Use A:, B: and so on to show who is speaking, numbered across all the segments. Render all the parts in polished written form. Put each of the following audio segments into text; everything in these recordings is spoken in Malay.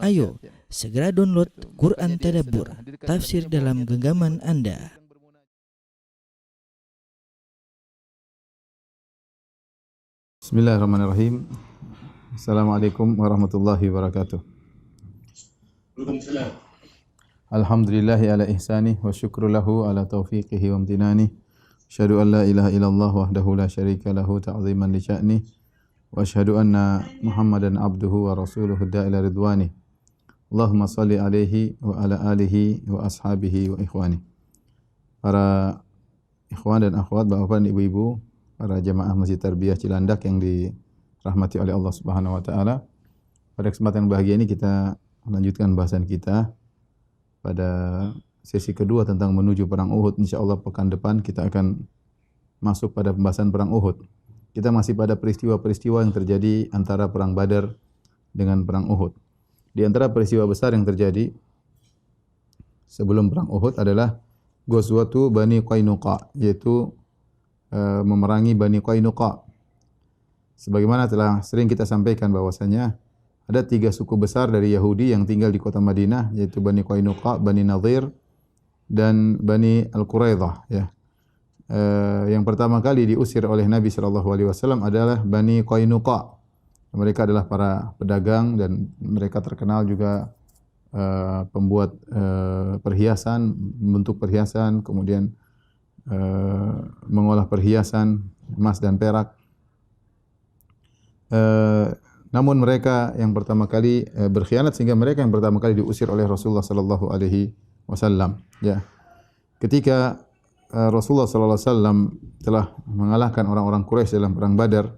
A: Ayo, segera download Quran Tadabbur, tafsir dalam genggaman Anda.
B: Bismillahirrahmanirrahim. Assalamualaikum warahmatullahi wabarakatuh. Alhamdulillahi ala ihsanih wa syukru lahu ala taufiqihi wa amtinani. Asyhadu an la ilaha illallah wahdahu la syarika lahu ta'ziman li sya'nih. Wa asyhadu anna Muhammadan abduhu wa rasuluhu da'ila ridwani. Allahumma salli alaihi wa ala alihi wa ashabihi wa ikhwani. Para ikhwan dan akhwat, bapak dan ibu-ibu, para jamaah Masjid Tarbiyah Cilandak yang dirahmati oleh Allah Subhanahu wa taala. Pada kesempatan bahagia ini kita melanjutkan bahasan kita pada sesi kedua tentang menuju perang Uhud. Insyaallah pekan depan kita akan masuk pada pembahasan perang Uhud. Kita masih pada peristiwa-peristiwa yang terjadi antara perang Badar dengan perang Uhud. Di antara peristiwa besar yang terjadi sebelum perang Uhud adalah Ghazwatu Bani Qainuqa, yaitu memerangi Bani Qainuqa. Sebagaimana telah sering kita sampaikan bahwasanya ada 3 suku besar dari Yahudi yang tinggal di kota Madinah, yaitu Bani Qainuqa, Bani Nadhir, dan Bani Al-Quraidah. Ya. Yang pertama kali diusir oleh Nabi SAW adalah Bani Qainuqa. Mereka adalah para pedagang dan mereka terkenal juga pembuat perhiasan, membentuk perhiasan, kemudian mengolah perhiasan emas dan perak. Namun mereka yang pertama kali berkhianat sehingga mereka yang pertama kali diusir oleh Rasulullah sallallahu alaihi wasallam. Ya. Ketika Rasulullah sallallahu alaihi wasallam telah mengalahkan orang-orang Quraisy dalam perang Badar,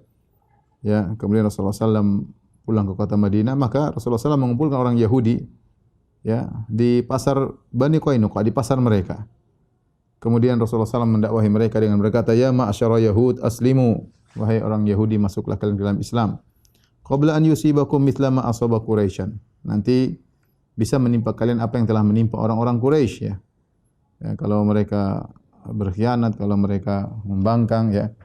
B: ya, kemudian Rasulullah SAW pulang ke kota Madinah, maka Rasulullah SAW mengumpulkan orang Yahudi, ya, di pasar Bani Qainuqa, di pasar mereka. Kemudian Rasulullah SAW mendakwahi mereka dengan berkata, "Ya ma'asyara Yahud, aslimu." Wahai orang Yahudi, masuklah kalian ke dalam Islam. Qabla an yusibakum mithla ma asaba Quraisyan. Nanti bisa menimpa kalian apa yang telah menimpa orang-orang Quraisy, ya. Ya, kalau mereka berkhianat, kalau mereka membangkang, ya,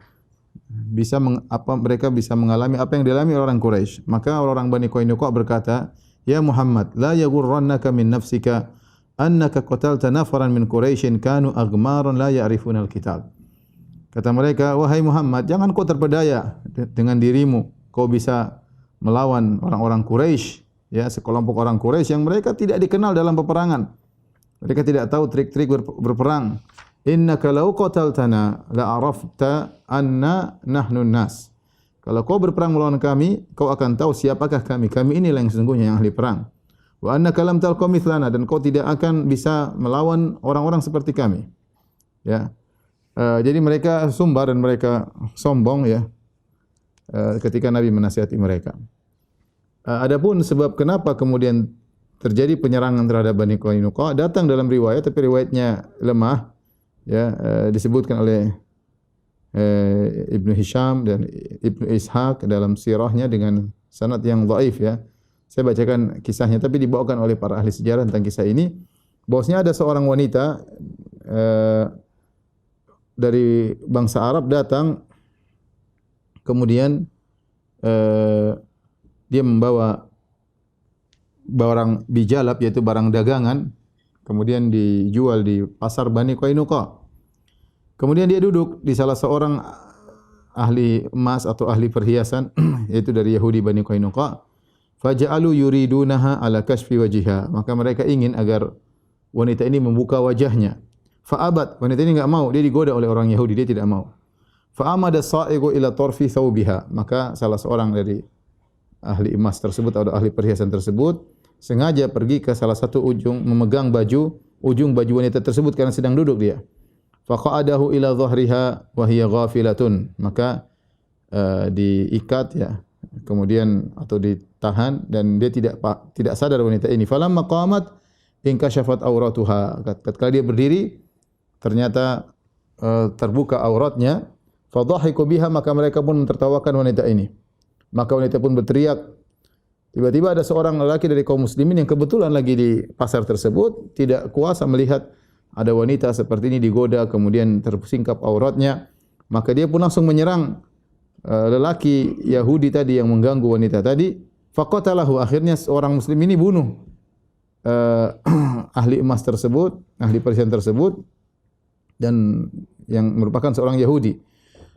B: mereka bisa mengalami apa yang dialami orang Quraisy. Maka orang Bani Qainuqa berkata, "Ya Muhammad, la yaghurrannaka min nafsika annaka qatalta nafaran min Quraisyin kanu aghmaran la ya'rifuna al-qital." Kata mereka, "Wahai Muhammad, jangan kau terpedaya dengan dirimu. Kau bisa melawan orang-orang Quraisy, ya, sekelompok orang Quraisy yang mereka tidak dikenal dalam peperangan. Mereka tidak tahu trik-trik berperang. Innaka law qataltana la arafta anna nahnu nas." Kalau kau berperang melawan kami, kau akan tahu siapakah kami. Kami inilah yang sesungguhnya yang ahli perang. Wa annaka lam talqa mithlana, dan kau tidak akan bisa melawan orang-orang seperti kami. Ya. Jadi mereka sumbar dan mereka sombong, ya. Ketika Nabi menasihati mereka. Adapun sebab kenapa kemudian terjadi penyerangan terhadap Bani Qainuqa datang dalam riwayat, tapi riwayatnya lemah. Ya, disebutkan oleh Ibnu Hisham dan Ibnu Ishaq dalam sirahnya dengan sanad yang dhaif, ya. Saya bacakan kisahnya, tapi dibawakan oleh para ahli sejarah tentang kisah ini. Bahwasanya ada seorang wanita dari bangsa Arab datang, kemudian dia membawa barang bijalab, yaitu barang dagangan, kemudian dijual di pasar Bani Qainuqa. Kemudian dia duduk di salah seorang ahli emas atau ahli perhiasan, yaitu dari Yahudi Bani Qainuqa. Faja'alu yuridunaha ala kashfi wajhiha. Maka mereka ingin agar wanita ini membuka wajahnya. Fa'abat, wanita ini enggak mau, dia digoda oleh orang Yahudi, dia tidak mau. Fa'amada sa'iqu ila tarfi thawbiha. Maka salah seorang dari ahli emas tersebut atau ahli perhiasan tersebut sengaja pergi ke salah satu ujung, memegang ujung baju wanita tersebut karena sedang duduk dia. Faqa'adahu ila dhahriha wa hiya ghafilatun. Maka diikat, ya, kemudian atau ditahan, dan dia tidak sadar wanita ini. Falamma qamat inkashafat auratuha. Ketika dia berdiri ternyata terbuka auratnya. Fadhahiku biha, maka mereka pun mentertawakan wanita ini. Maka wanita pun berteriak. Tiba-tiba ada seorang lelaki dari kaum muslimin yang kebetulan lagi di pasar tersebut, tidak kuasa melihat ada wanita seperti ini digoda, kemudian tersingkap auratnya. Maka dia pun langsung menyerang lelaki Yahudi tadi yang mengganggu wanita tadi. Faqatalahu, akhirnya seorang muslim ini bunuh ahli emas tersebut, ahli perhiasan tersebut, dan yang merupakan seorang Yahudi.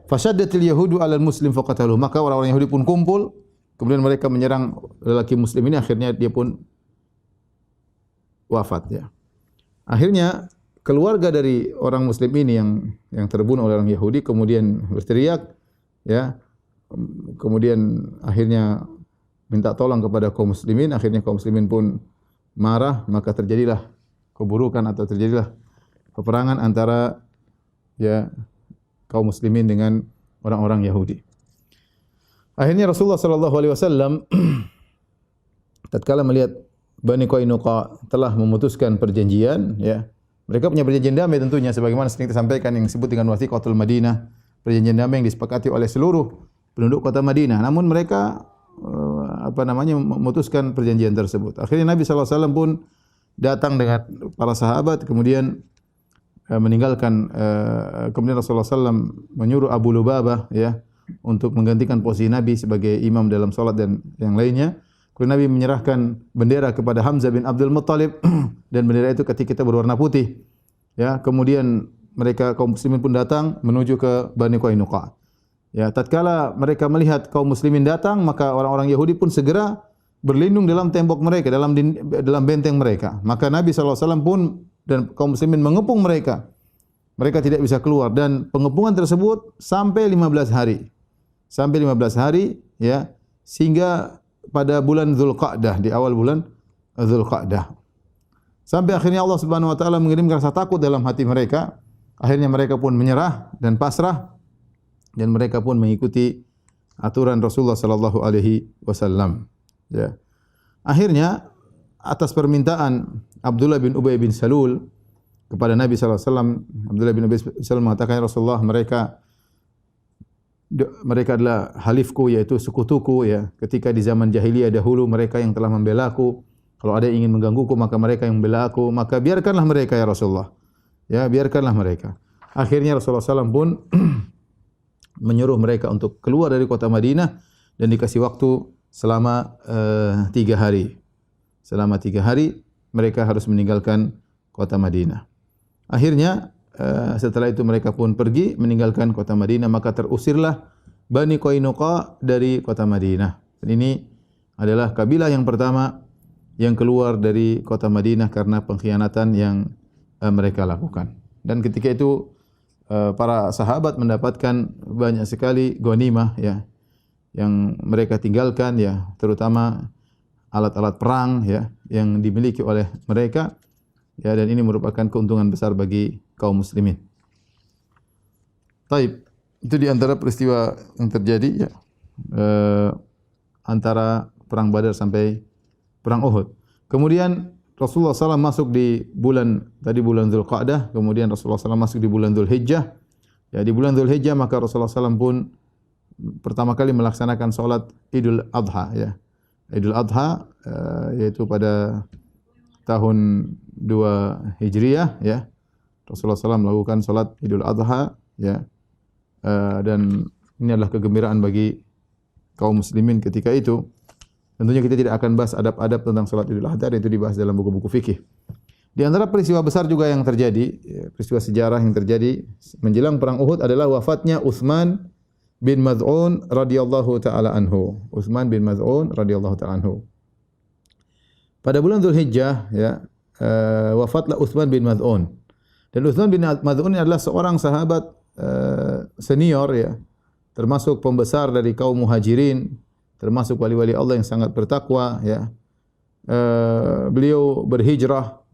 B: Fasyaddatil yahudu 'alal muslim faqataluhu, maka orang-orang Yahudi pun kumpul, kemudian mereka menyerang lelaki muslim ini, akhirnya dia pun wafat ya. Akhirnya keluarga dari orang muslim ini yang terbunuh oleh orang Yahudi kemudian berteriak ya. Kemudian akhirnya minta tolong kepada kaum muslimin, akhirnya kaum muslimin pun marah, maka terjadilah keburukan atau terjadilah peperangan antara ya kaum muslimin dengan orang-orang Yahudi. Akhirnya Rasulullah sallallahu alaihi wasallam tatkala melihat Bani Qainuqa telah memutuskan perjanjian ya. Mereka punya perjanjian damai tentunya sebagaimana sering disampaikan yang disebut dengan Wathiqatul Madinah, perjanjian damai yang disepakati oleh seluruh penduduk kota Madinah. Namun mereka memutuskan perjanjian tersebut. Akhirnya Nabi sallallahu alaihi wasallam pun datang dengan para sahabat kemudian meninggalkan kemudian Rasulullah SAW menyuruh Abu Lubabah ya untuk menggantikan posisi Nabi sebagai imam dalam salat dan yang lainnya. Kemudian Nabi menyerahkan bendera kepada Hamzah bin Abdul Muttalib dan bendera itu ketika berwarna putih. Ya, kemudian mereka kaum muslimin pun datang menuju ke Bani Qainuqa. Ya, tatkala mereka melihat kaum muslimin datang, maka orang-orang Yahudi pun segera berlindung dalam tembok mereka, dalam benteng mereka. Maka Nabi SAW pun dan kaum muslimin mengepung mereka. Mereka tidak bisa keluar dan pengepungan tersebut sampai 15 hari. Sampai 15 hari ya, sehingga pada bulan Dzulqa'dah, di awal bulan Dzulqa'dah. Sampai akhirnya Allah Subhanahu wa taala mengirimkan rasa takut dalam hati mereka. Akhirnya mereka pun menyerah dan pasrah dan mereka pun mengikuti aturan Rasulullah sallallahu alaihi wasallam. Ya. Akhirnya atas permintaan Abdullah bin Ubay bin Salul kepada Nabi sallallahu alaihi wasallam, Abdullah bin Ubay bin Salul mengatakan, Rasulullah, mereka adalah halifku, yaitu sekutuku ya. Ketika di zaman jahiliyah dahulu mereka yang telah membela aku. Kalau ada yang ingin menggangguku maka mereka yang membela aku, maka biarkanlah mereka ya Rasulullah. Ya, biarkanlah mereka. Akhirnya Rasulullah SAW pun menyuruh mereka untuk keluar dari kota Madinah dan dikasih waktu selama 3 hari. Selama 3 hari mereka harus meninggalkan kota Madinah. Akhirnya setelah itu mereka pun pergi meninggalkan kota Madinah, maka terusirlah Bani Qainuqa dari kota Madinah. Dan ini adalah kabilah yang pertama yang keluar dari kota Madinah karena pengkhianatan yang mereka lakukan. Dan ketika itu para sahabat mendapatkan banyak sekali ghanimah ya yang mereka tinggalkan ya, terutama alat-alat perang ya yang dimiliki oleh mereka. Ya, dan ini merupakan keuntungan besar bagi kaum muslimin. Taib, itu di antara peristiwa yang terjadi ya, antara perang Badar sampai perang Uhud. Kemudian Rasulullah SAW masuk di bulan Dzulqa'dah, kemudian Rasulullah SAW masuk di bulan Dzulhijjah. Ya, di bulan Dzulhijjah maka Rasulullah SAW pun pertama kali melaksanakan salat Idul Adha ya. Idul Adha yaitu pada tahun 2 Hijriah ya. Rasulullah SAW melakukan salat Idul Adha ya. Dan ini adalah kegembiraan bagi kaum muslimin ketika itu. Tentunya kita tidak akan bahas adab-adab tentang salat Idul Adha, itu dibahas dalam buku-buku fikih. Di antara peristiwa besar juga yang terjadi, peristiwa sejarah yang terjadi menjelang perang Uhud adalah wafatnya Utsman bin Maz'un radhiyallahu taala anhu. Utsman bin Maz'un radhiyallahu taala anhu. Pada bulan Dzulhijjah ya, wafatlah Utsman bin Maz'un. Dan Utsman bin Maz'un adalah seorang sahabat senior ya, termasuk pembesar dari kaum Muhajirin, termasuk wali-wali Allah yang sangat bertakwa ya. Beliau berhijrah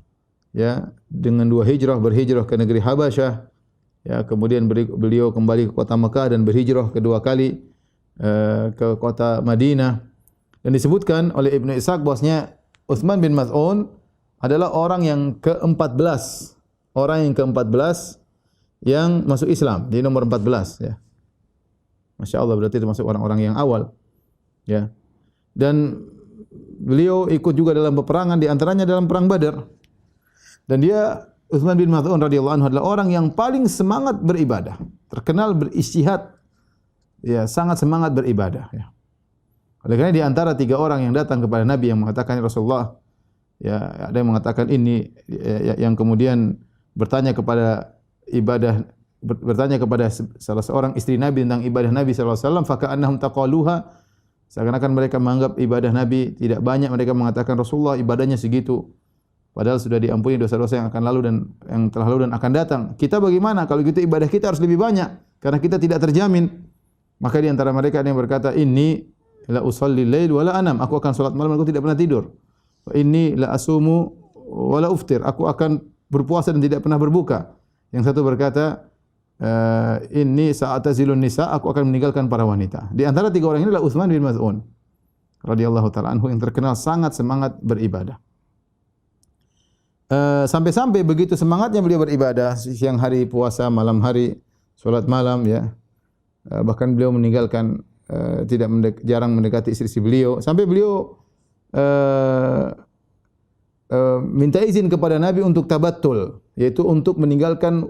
B: ya, dengan 2 hijrah, berhijrah ke negeri Habasyah ya, kemudian beliau kembali ke kota Mekah dan berhijrah kedua kali ke kota Madinah. Dan disebutkan oleh Ibnu Ishaq bahwasanya Utsman bin Maz'un adalah orang yang ke-14, yang masuk Islam, di nomor 14 ya. Masya Allah, berarti termasuk orang-orang yang awal ya. Dan beliau ikut juga dalam peperangan, di antaranya dalam perang Badar. Dan dia, Utsman bin Maz'un radhiyallahu anhu, adalah orang yang paling semangat beribadah, terkenal beristihad ya, sangat semangat beribadah ya. Oleh karena di antara 3 orang yang datang kepada Nabi yang mengatakan, "Ya Rasulullah," ya ada yang mengatakan ini, yang kemudian bertanya kepada salah seorang istri Nabi tentang ibadah Nabi sallallahu alaihi wasallam, faka'annahum taqaluha, seakan-akan mereka menganggap ibadah Nabi tidak banyak. Mereka mengatakan, "Rasulullah ibadahnya segitu." Padahal sudah diampuni dosa-dosa yang akan lalu dan yang telah lalu dan akan datang. Kita bagaimana? Kalau gitu ibadah kita harus lebih banyak karena kita tidak terjamin. Maka di antara mereka ada yang berkata, "Inni la usalli lail wa la anam." Aku akan salat malam, aku tidak pernah tidur. "Wa inni la asumu wa la uftir." Aku akan berpuasa dan tidak pernah berbuka. Yang satu berkata, "Inni sa'atazilun nisa." Aku akan meninggalkan para wanita. Di antara 3 orang ini adalah Utsman bin Maz'un radhiyallahu taala anhu yang terkenal sangat semangat beribadah. Sampai-sampai begitu semangatnya beliau beribadah, siang hari puasa, malam hari salat malam, ya. Bahkan beliau meninggalkan jarang mendekati istri-istri beliau, sampai beliau minta izin kepada Nabi untuk tabattul, yaitu untuk meninggalkan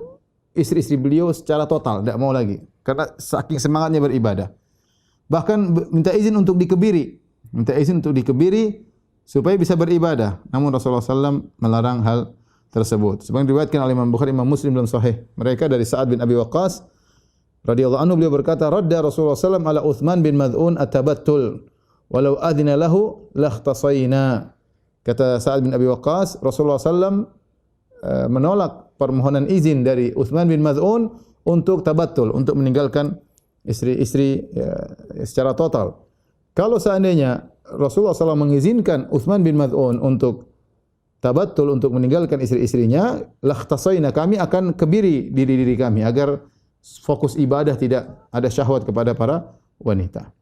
B: istri-istri beliau secara total, tidak mau lagi karena saking semangatnya beribadah. Bahkan minta izin untuk dikebiri, supaya bisa beribadah. Namun Rasulullah SAW melarang hal tersebut. Sebagaimana diriwayatkan oleh Imam Bukhari, Imam Muslim dalam Sahih mereka dari Sa'ad bin Abi Waqqas radhiyallahu anhu, beliau berkata, "Radda Rasulullah SAW ala Utsman bin Maz'un at-tabattul, walau adhina lahu lakhtasayna." Kata Sa'ad bin Abi Waqqas, Rasulullah SAW menolak permohonan izin dari Utsman bin Maz'un untuk tabattul, untuk meninggalkan istri-istri secara total. Kalau seandainya Rasulullah SAW mengizinkan Utsman bin Maz'un untuk tabattul, untuk meninggalkan istri-istrinya, lakhtasayna, kami akan kebiri diri kami agar fokus ibadah, tidak ada syahwat kepada para wanita.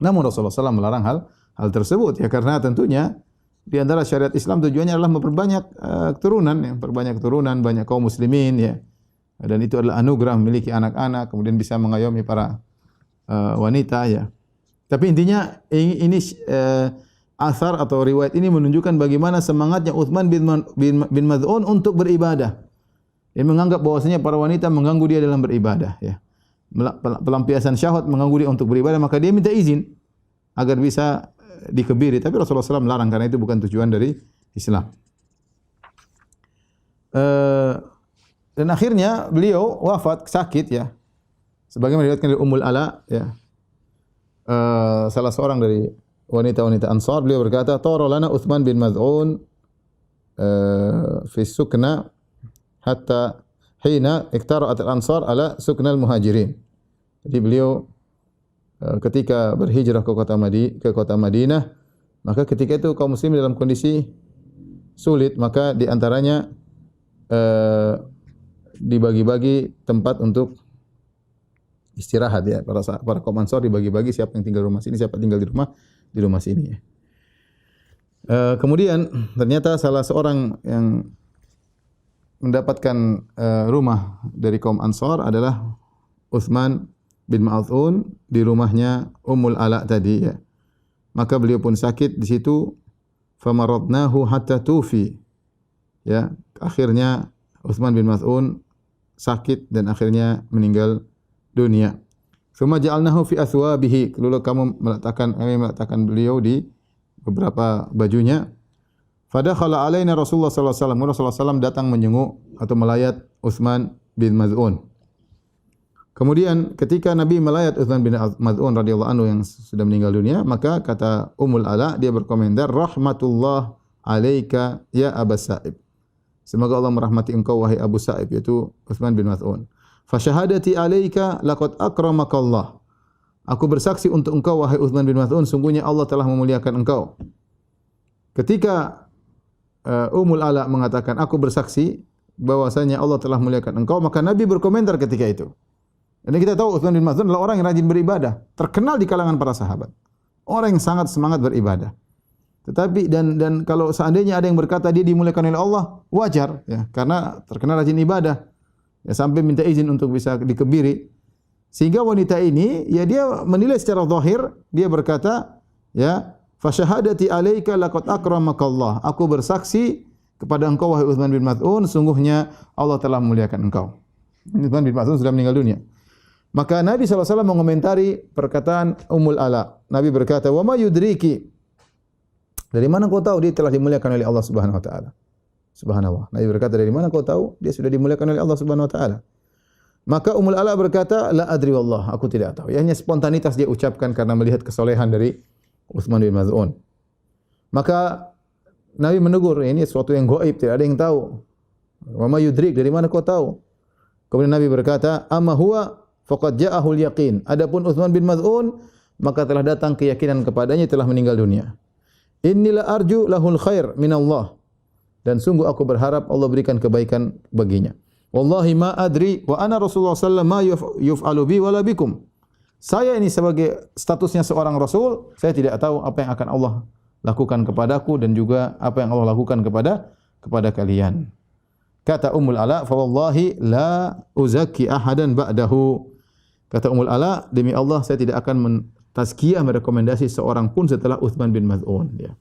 B: Namun Rasulullah SAW melarang hal tersebut, ya, karena tentunya di antara syariat Islam tujuannya adalah memperbanyak keturunan, banyak kaum muslimin, ya. Dan itu adalah anugerah memiliki anak-anak, kemudian bisa mengayomi para wanita, ya. Tapi intinya ini asar atau riwayat ini menunjukkan bagaimana semangatnya Utsman bin Maz'un untuk beribadah. Dia menganggap bahwasanya para wanita mengganggu dia dalam beribadah, ya. Pelampiasan syahwat mengganggu dia untuk beribadah, maka dia minta izin agar bisa dikebiri. Tapi Rasulullah SAW melarang karena itu bukan tujuan dari Islam. Dan akhirnya beliau wafat sakit, ya. Sebagaimana diriwayatkan oleh Ummul Ala, ya. Salah seorang dari wanita-wanita Ansar, beliau berkata, "Tara lana Utsman bin Maz'un fi sukna hatta hina iktara'at al-Ansar ala sukna al-Muhajirin." Jadi beliau ketika berhijrah ke kota Madinah, maka ketika itu kaum muslimin dalam kondisi sulit, maka di antaranya dibagi-bagi tempat untuk istirahat, ya. Para kaum Ansar dibagi-bagi siapa yang tinggal di rumah sini, siapa tinggal di rumah sini, ya. Kemudian ternyata salah seorang yang mendapatkan rumah dari kaum Ansar adalah Utsman bin Maz'un di rumahnya Ummul Ala tadi, ya. Maka beliau pun sakit di situ, famaradnahu hatta tufi, ya. Akhirnya Utsman bin Maz'un sakit dan akhirnya meninggal dunia. Tsumma ja'alnahu fi athwabihi, lalu kami meletakkan beliau di beberapa bajunya. Fadakhala alaina Rasulullah sallallahu alaihi wasallam. Rasulullah SAW datang menjenguk atau melayat Utsman bin Maz'un. Kemudian ketika Nabi melayat Utsman bin Maz'un radhiyallahu anhu yang sudah meninggal dunia, maka kata Ummul Ala, dia berkomentar, "Rahmatullah alaika ya Aba Sa'ib." Semoga Allah merahmati engkau wahai Abu Sa'ib, yaitu Utsman bin Maz'un. "Fa syahadati alaika laqad akramakallah." Aku bersaksi untuk engkau wahai Utsman bin Maz'un, sungguhnya Allah telah memuliakan engkau. Ketika Ummul Ala mengatakan aku bersaksi bahwasanya Allah telah memuliakan engkau, maka Nabi berkomentar ketika itu. Dan kita tahu Utsman bin Maz'un adalah orang yang rajin beribadah, terkenal di kalangan para sahabat. Orang yang sangat semangat beribadah. Tetapi dan kalau seandainya ada yang berkata dia dimuliakan oleh Allah, wajar, ya, karena terkenal rajin ibadah. Ya, sampai minta izin untuk bisa dikebiri. Sehingga wanita ini, ya, dia menilai secara zahir, dia berkata, ya, fa syahadati alaika laqad akramakallah. Aku bersaksi kepada engkau wahai Utsman bin Maz'un, sungguhnya Allah telah memuliakan engkau. Utsman bin Maz'un sudah meninggal dunia. Maka Nabi SAW mengomentari perkataan Ummul Ala. Nabi berkata, "Wa ma yudriki?" Dari mana kau tahu dia telah dimuliakan oleh Allah Subhanahu wa taala? Subhanallah. Nabi berkata, dari mana kau tahu dia sudah dimuliakan oleh Allah Subhanahu wa taala? Maka Ummul Ala berkata, "La adri wallah, aku tidak tahu." Hanya spontanitas dia ucapkan karena melihat kesolehan dari Utsman bin Maz'un. Maka Nabi menegur, ini sesuatu yang gaib, tidak ada yang tahu. Wa ma yudrik, dari mana kau tahu? Kemudian Nabi berkata, "Amma huwa faqad ja'ahul yaqin." Adapun Utsman bin Maz'un, maka telah datang keyakinan kepadanya, telah meninggal dunia. "Innila arju lahul khair min Allah." Dan sungguh aku berharap Allah berikan kebaikan baginya. "Wallahi ma adri wa ana Rasulullah sallallahu alaihi wasallam ma yuf'alu bi wala bikum." Saya ini sebagai statusnya seorang rasul, saya tidak tahu apa yang akan Allah lakukan kepadaku dan juga apa yang Allah lakukan kepada kalian. Kata Ummul Ala, "Fa wallahi la uzakki ahadan ba'dahu." Kata Ummul Ala, demi Allah saya tidak akan mentazkiyah, merekomendasi seorang pun setelah Utsman bin Maz'un, ya.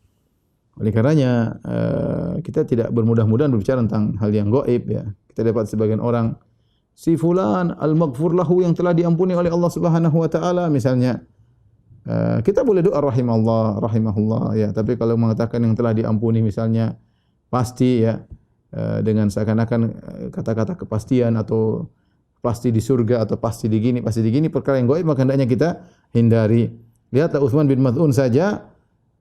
B: Oleh karenanya kita tidak bermudah-mudahan berbicara tentang hal yang gaib, ya. Kita dapat sebagian orang, si fulan al-maghfur lahu, yang telah diampuni oleh Allah Subhanahu wa taala misalnya. Kita boleh doa rahimahullah, ya, tapi kalau mengatakan yang telah diampuni misalnya pasti, ya, dengan seakan-akan kata-kata kepastian atau pasti di surga atau pasti di gini perkara yang gaib, maka hendaknya kita hindari. Lihatlah Utsman bin Maz'un saja,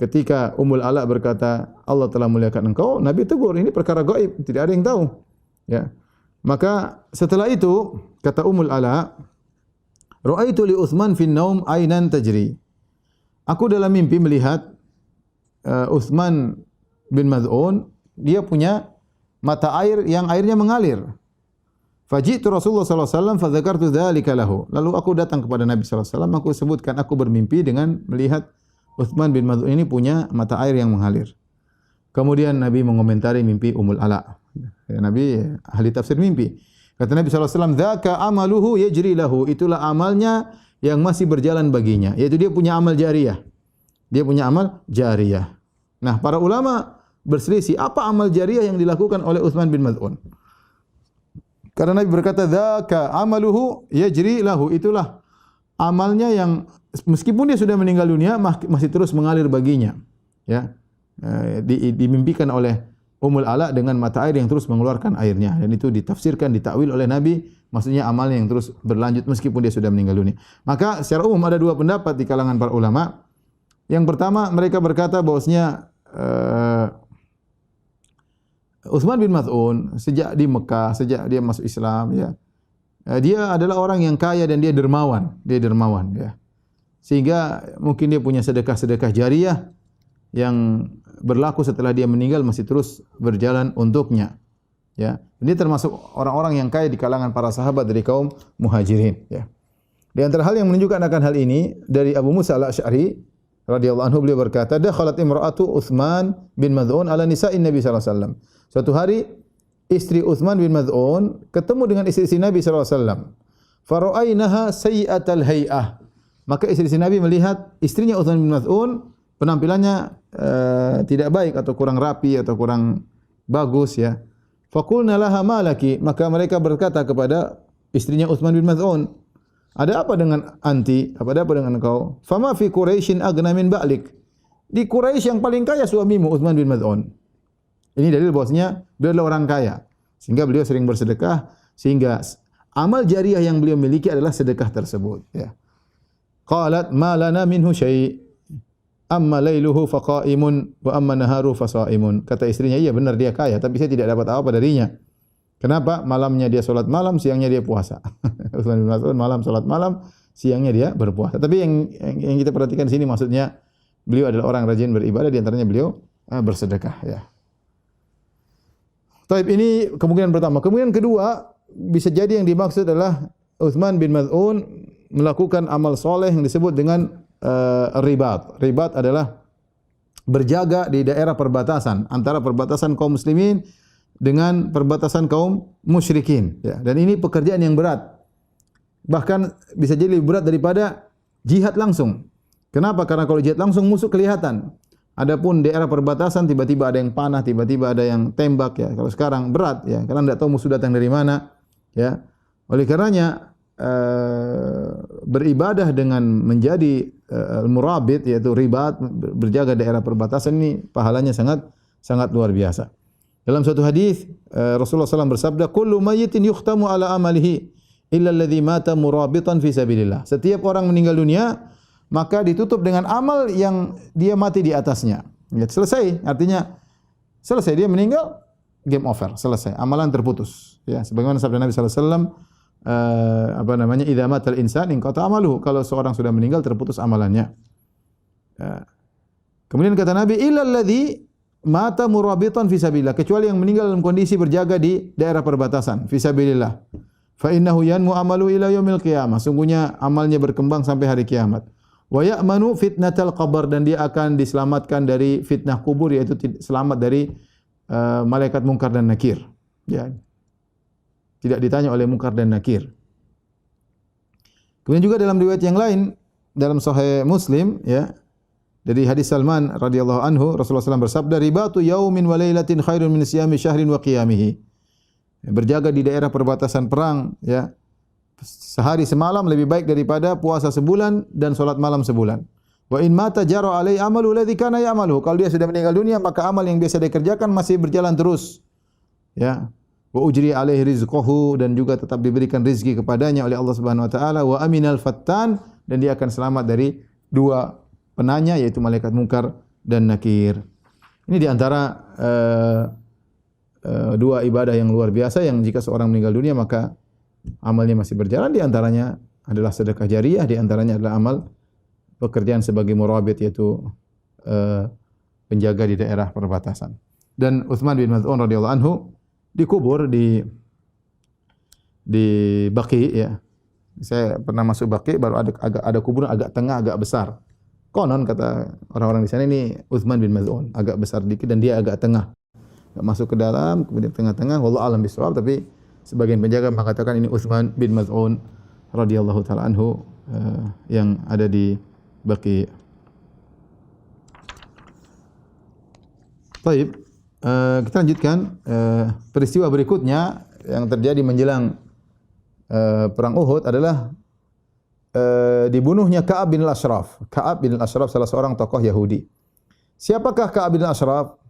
B: ketika Ummul Ala berkata, "Allah telah muliakan engkau," Nabi tegur, ini perkara gaib, tidak ada yang tahu, ya. Maka setelah itu kata Ummul Ala, "Ra'aitu li Utsman fin naum ainan tajri." Aku dalam mimpi melihat Utsman bin Maz'un, dia punya mata air yang airnya mengalir. Faji'tu Rasulullah sallallahu alaihi wasallam fa dzakartu dzalika lahu. Lalu aku datang kepada Nabi sallallahu alaihi wasallam, aku sebutkan aku bermimpi dengan melihat Utsman bin Maz'un ini punya mata air yang mengalir. Kemudian Nabi mengomentari mimpi Ummul Ala. Ya, Nabi ahli tafsir mimpi. Kata Nabi sallallahu alaihi wasallam, "Dzaka amaluhu yajri lahu." Itulah amalnya yang masih berjalan baginya, yaitu dia punya amal jariyah. Dia punya amal jariyah. Nah, para ulama berselisih apa amal jariyah yang dilakukan oleh Utsman bin Maz'un. Karena Nabi berkata, "Dzaka amaluhu yajri lahu." Itulah amalnya yang meskipun dia sudah meninggal dunia masih terus mengalir baginya, ya. Dimimpikan oleh Ummul Ala dengan mata air yang terus mengeluarkan airnya, dan itu ditafsirkan, ditakwil oleh Nabi, maksudnya amalnya yang terus berlanjut meskipun dia sudah meninggal dunia. Maka secara umum ada dua pendapat di kalangan para ulama. Yang pertama, mereka berkata bahwasanya Utsman bin Maz'un sejak di Mekah, sejak dia masuk Islam, ya, dia adalah orang yang kaya dan dia dermawan, ya. Sehingga mungkin dia punya sedekah-sedekah jariyah yang berlaku setelah dia meninggal masih terus berjalan untuknya, ya. Ini termasuk orang-orang yang kaya di kalangan para sahabat dari kaum Muhajirin, ya. Di antara hal yang menunjukkan akan hal ini dari Abu Musa al-Asy'ari radhiyallahu anhu, beliau berkata, "Dakhalat imra'atu Utsman bin Maz'un ala nisa'in Nabi sallallahu alaihi wasallam." Suatu hari istri Utsman bin Maz'un ketemu dengan istri Nabi sallallahu alaihi wasallam. Fara'ainaha sayyi'atal hay'ah. Maka istri Nabi melihat istrinya Utsman bin Maz'un penampilannya tidak baik atau kurang rapi atau kurang bagus, ya. Faqulna laha ma laki, maka mereka berkata kepada istrinya Utsman bin Maz'un, "Ada apa dengan anti? Ada apa dengan engkau?" "Fama fi Quraisyin aghna min ba'lik." Di Quraisy yang paling kaya suamimu Utsman bin Maz'un. Ini dalil bahwasanya beliau adalah orang kaya, sehingga beliau sering bersedekah, sehingga amal jariyah yang beliau miliki adalah sedekah tersebut, ya. Qalat ma lana minhu syai' amma lailuhu faqaimun wa amma naharu fasaimun. Kata istrinya, iya benar dia kaya, tapi saya tidak dapat apa darinya. Kenapa? Malamnya dia salat malam, siangnya dia puasa. Utsman bin Maz'un malam salat malam, siangnya dia berpuasa. Tapi yang kita perhatikan di sini maksudnya beliau adalah orang rajin beribadah, di antaranya beliau bersedekah, ya. Taib, ini kemungkinan pertama. Kemungkinan kedua, bisa jadi yang dimaksud adalah Utsman bin Maz'un melakukan amal soleh yang disebut dengan ribat. Ribat adalah berjaga di daerah perbatasan antara perbatasan kaum muslimin dengan perbatasan kaum musyrikin, ya. Dan ini pekerjaan yang berat. Bahkan bisa jadi lebih berat daripada jihad langsung. Kenapa? Karena kalau jihad langsung musuh kelihatan. Adapun daerah perbatasan tiba-tiba ada yang panah, tiba-tiba ada yang tembak, ya. Kalau sekarang berat, ya, karena tidak tahu musuh datang dari mana, ya. Oleh karenanya beribadah dengan menjadi murabit, yaitu ribat, berjaga daerah perbatasan, ini pahalanya sangat luar biasa. Dalam suatu hadis Rasulullah SAW bersabda, "Kullu mayyitin yukhtamu ala amalihi illa alladhi mata murabitan fi sabilillah." Setiap orang meninggal dunia maka ditutup dengan amal yang dia mati di atasnya. Ya, selesai, artinya selesai, dia meninggal, game over, selesai, amalan terputus. Ya, sebagaimana sabda Nabi sallallahu alaihi wasallam, idza matal insan inqata amaluhu, kalau seorang sudah meninggal terputus amalannya. Ya. Kemudian kata Nabi, illa alladzi mata murabitan fi sabilillah, kecuali yang meninggal dalam kondisi berjaga di daerah perbatasan fi sabilillah. Fa innahu yanmu amalu ila yaumil qiyamah, sungguhnya amalnya berkembang sampai hari kiamat. Wa ya'manu fitnatal qabr, dan dia akan diselamatkan dari fitnah kubur, yaitu selamat dari malaikat mungkar dan nakir. Ya. Tidak ditanya oleh mungkar dan nakir. Kemudian juga dalam riwayat yang lain dalam Sahih Muslim, ya, dari hadis Salman radhiyallahu anhu, Rasulullah SAW bersabda, "Ribatu yaumin wa lailatin khairun min siyami syahrin wa qiyamihi." Berjaga di daerah perbatasan perang, ya, sehari semalam lebih baik daripada puasa sebulan dan salat malam sebulan. Wa in mata jara alai amalu alladhi kana ya'malu. Kalau dia sudah meninggal dunia, maka amal yang biasa dikerjakan masih berjalan terus. Ya. Wa ujri alaihi rizquhu, dan juga tetap diberikan rezeki kepadanya oleh Allah Subhanahu wa taala. Wa aminal fattan, dan dia akan selamat dari dua penanya, yaitu malaikat mungkar dan nakir. Ini di antara dua ibadah yang luar biasa yang jika seorang meninggal dunia maka amalnya masih berjalan. Di antaranya adalah sedekah jariyah, di antaranya adalah amal pekerjaan sebagai murabit, yaitu penjaga di daerah perbatasan. Dan Utsman bin Maz'un radhiyallahu anhu dikubur di Baqi, ya. Saya pernah masuk Baqi, baru ada kuburan agak tengah, agak besar. Konon kata orang-orang di sana, ini Utsman bin Maz'un, agak besar dikit dan dia agak tengah. Enggak masuk ke dalam, kemudian tengah-tengah, wallahu a'lam bishawab, tapi sebagian penjaga mengatakan ini Utsman bin Maz'un radhiyallahu taala anhu yang ada di Baqi. Baik, kita lanjutkan peristiwa berikutnya yang terjadi menjelang perang Uhud adalah dibunuhnya Ka'ab bin al-Ashraf. Ka'ab bin al-Ashraf salah seorang tokoh Yahudi. Siapakah Ka'ab bin al-Ashraf?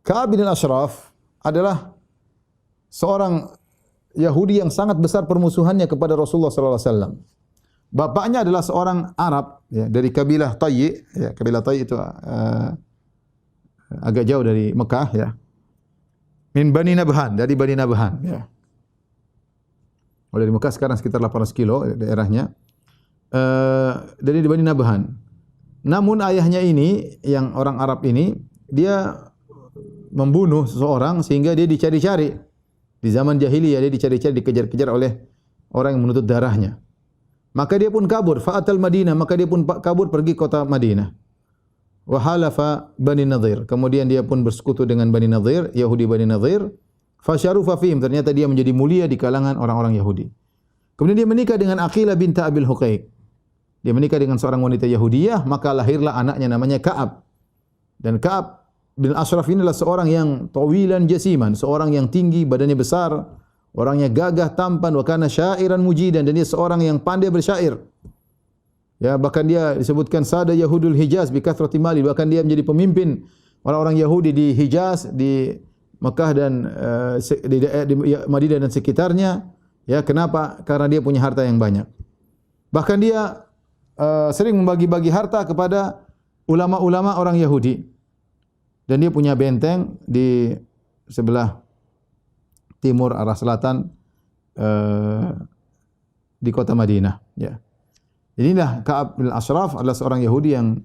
B: Ka'ab bin al-Ashraf adalah seorang Yahudi yang sangat besar permusuhannya kepada Rasulullah sallallahu alaihi wasallam. Bapaknya adalah seorang Arab, ya, dari kabilah Tayy', ya, kabilah Tayy' itu agak jauh dari Mekah, ya. Min Bani Nabhan, dari Bani Nabhan, ya. Dari Mekah sekarang sekitar 800 kilo daerahnya. Dari Bani Nabhan. Namun ayahnya ini, yang orang Arab ini, dia membunuh seseorang sehingga dia dicari-cari. Di zaman jahiliyah dia dicari-cari, dikejar-kejar oleh orang yang menuntut darahnya. Maka dia pun kabur, fa'atal Madinah, maka dia pun kabur pergi kota Madinah. Wa halafa Bani Nadhir, kemudian dia pun bersekutu dengan Bani Nadhir, Yahudi Bani Nadhir. Fasyarufa fihim, ternyata dia menjadi mulia di kalangan orang-orang Yahudi. Kemudian dia menikah dengan Aqilah binta Abil Huqaiq. Dia menikah dengan seorang wanita Yahudiyah, maka lahirlah anaknya namanya Ka'ab. Dan Ka'ab bin Ashraf ini adalah seorang yang tawilan jasiman, seorang yang tinggi, badannya besar, orangnya gagah, tampan, wa kana syairan mujidan, dan dia seorang yang pandai bersyair. Ya, bahkan dia disebutkan sada Yahudul Hijaz bi kathrati mali, bahkan dia menjadi pemimpin orang-orang Yahudi di Hijaz, di Mekah dan di Madinah dan sekitarnya. Ya, kenapa? Karena dia punya harta yang banyak. Bahkan dia sering membagi-bagi harta kepada ulama-ulama orang Yahudi. Dan dia punya benteng di sebelah timur arah selatan di kota Madinah, ya. Inilah Ka'ab bin Ashraf adalah seorang Yahudi yang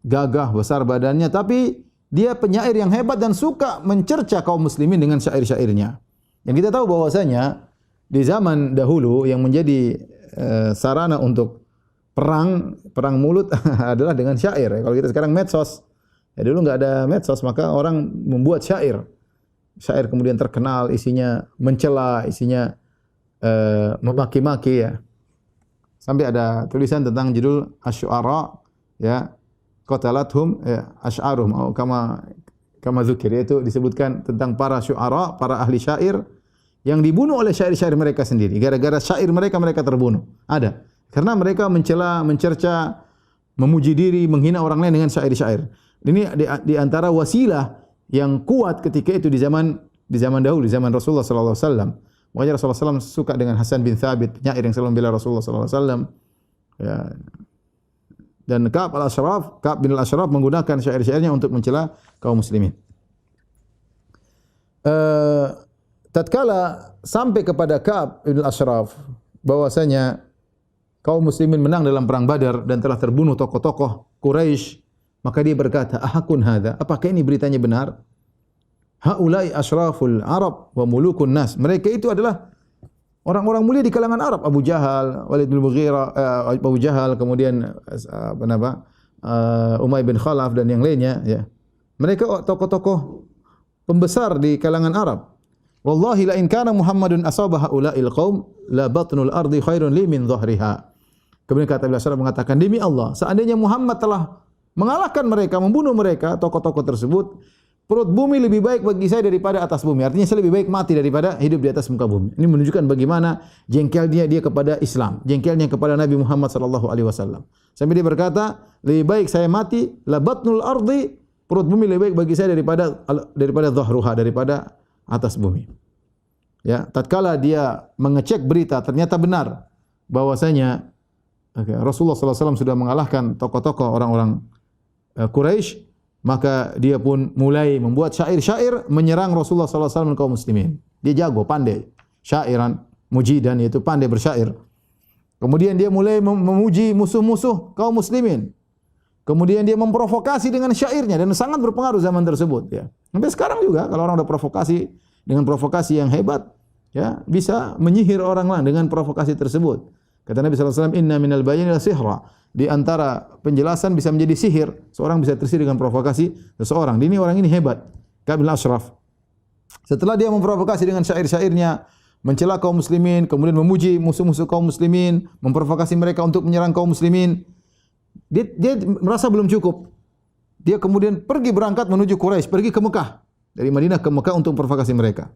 B: gagah, besar badannya, tapi dia penyair yang hebat dan suka mencerca kaum muslimin dengan syair-syairnya. Yang kita tahu bahwasanya di zaman dahulu yang menjadi sarana untuk perang mulut adalah dengan syair. Kalau kita sekarang medsos, ya dulu enggak ada medsos, maka orang membuat syair. Syair kemudian terkenal, isinya mencela, isinya memaki-maki, ya. Sampai ada tulisan tentang judul Asy-Syu'ara, ya, qatalathum, ya, asy'aruhum, kama dzukir, yaitu disebutkan tentang para syu'ara, para ahli syair yang dibunuh oleh syair-syair mereka sendiri. Gara-gara syair mereka terbunuh. Ada. Karena mereka mencela, mencerca, memuji diri, menghina orang lain dengan syair-syair. Ini di antara wasilah yang kuat ketika itu di zaman dahulu, di zaman Rasulullah sallallahu alaihi wasallam. Makanya Rasulullah SAW suka dengan Hasan bin Thabit, penyair yang selalu membela Rasulullah sallallahu alaihi wasallam. Ya. Dan Ka'ab bin al-Ashraf menggunakan syair-syairnya untuk mencela kaum muslimin. Tatkala sampai kepada Ka'ab bin al-Ashraf bahwasanya kaum muslimin menang dalam perang Badar dan telah terbunuh tokoh-tokoh Quraisy, maka dia berkata, "Ahakun hadza? Apakah ini beritanya benar? Haulai asyraful Arab wa mulukun nas." Mereka itu adalah orang-orang mulia di kalangan Arab. Abu Jahal, Walid bin Mughirah, Abu Jahal, kemudian Umayyah bin Khalaf dan yang lainnya, ya. Mereka tokoh-tokoh pembesar di kalangan Arab. Wallahi la in kana Muhammadun asaba haula'il qaum la batnul ardi khairun li min dhahriha. Kemudian kata Ibnu Asy'ari mengatakan, demi Allah, seandainya Muhammad telah mengalahkan mereka, membunuh mereka, tokoh-tokoh tersebut, perut bumi lebih baik bagi saya daripada atas bumi. Artinya saya lebih baik mati daripada hidup di atas muka bumi. Ini menunjukkan bagaimana jengkelnya dia kepada Islam, jengkelnya kepada Nabi Muhammad sallallahu alaihi wasallam. Sampai dia berkata, lebih baik saya mati, la batnul ardi, perut bumi lebih baik bagi saya daripada dhahruha, daripada atas bumi. Ya, tatkala dia mengecek berita, ternyata benar bahwasanya Rasulullah sallallahu alaihi wasallam sudah mengalahkan tokoh-tokoh orang-orang Quraisy, maka dia pun mulai membuat syair-syair menyerang Rasulullah sallallahu alaihi wasallam dan kaum muslimin. Dia jago, pandai syairan, mujidan, yaitu pandai bersyair. Kemudian dia mulai memuji musuh-musuh kaum muslimin. Kemudian dia memprovokasi dengan syairnya dan sangat berpengaruh zaman tersebut, ya. Sampai sekarang juga kalau orang ada provokasi dengan provokasi yang hebat, ya, bisa menyihir orang lain dengan provokasi tersebut. Kata Nabi sallallahu alaihi wasallam, "Inna minal bayani la sihra." Di antara penjelasan bisa menjadi sihir. Seorang bisa tersihir dengan provokasi seseorang. Ini orang ini hebat. Ka'ab bin al-Ashraf. Setelah dia memprovokasi dengan syair-syairnya, mencela kaum muslimin, kemudian memuji musuh-musuh kaum muslimin, memprovokasi mereka untuk menyerang kaum muslimin, dia merasa belum cukup. Dia kemudian berangkat menuju Quraisy, pergi ke Mekah. Dari Madinah ke Mekah untuk memprovokasi mereka.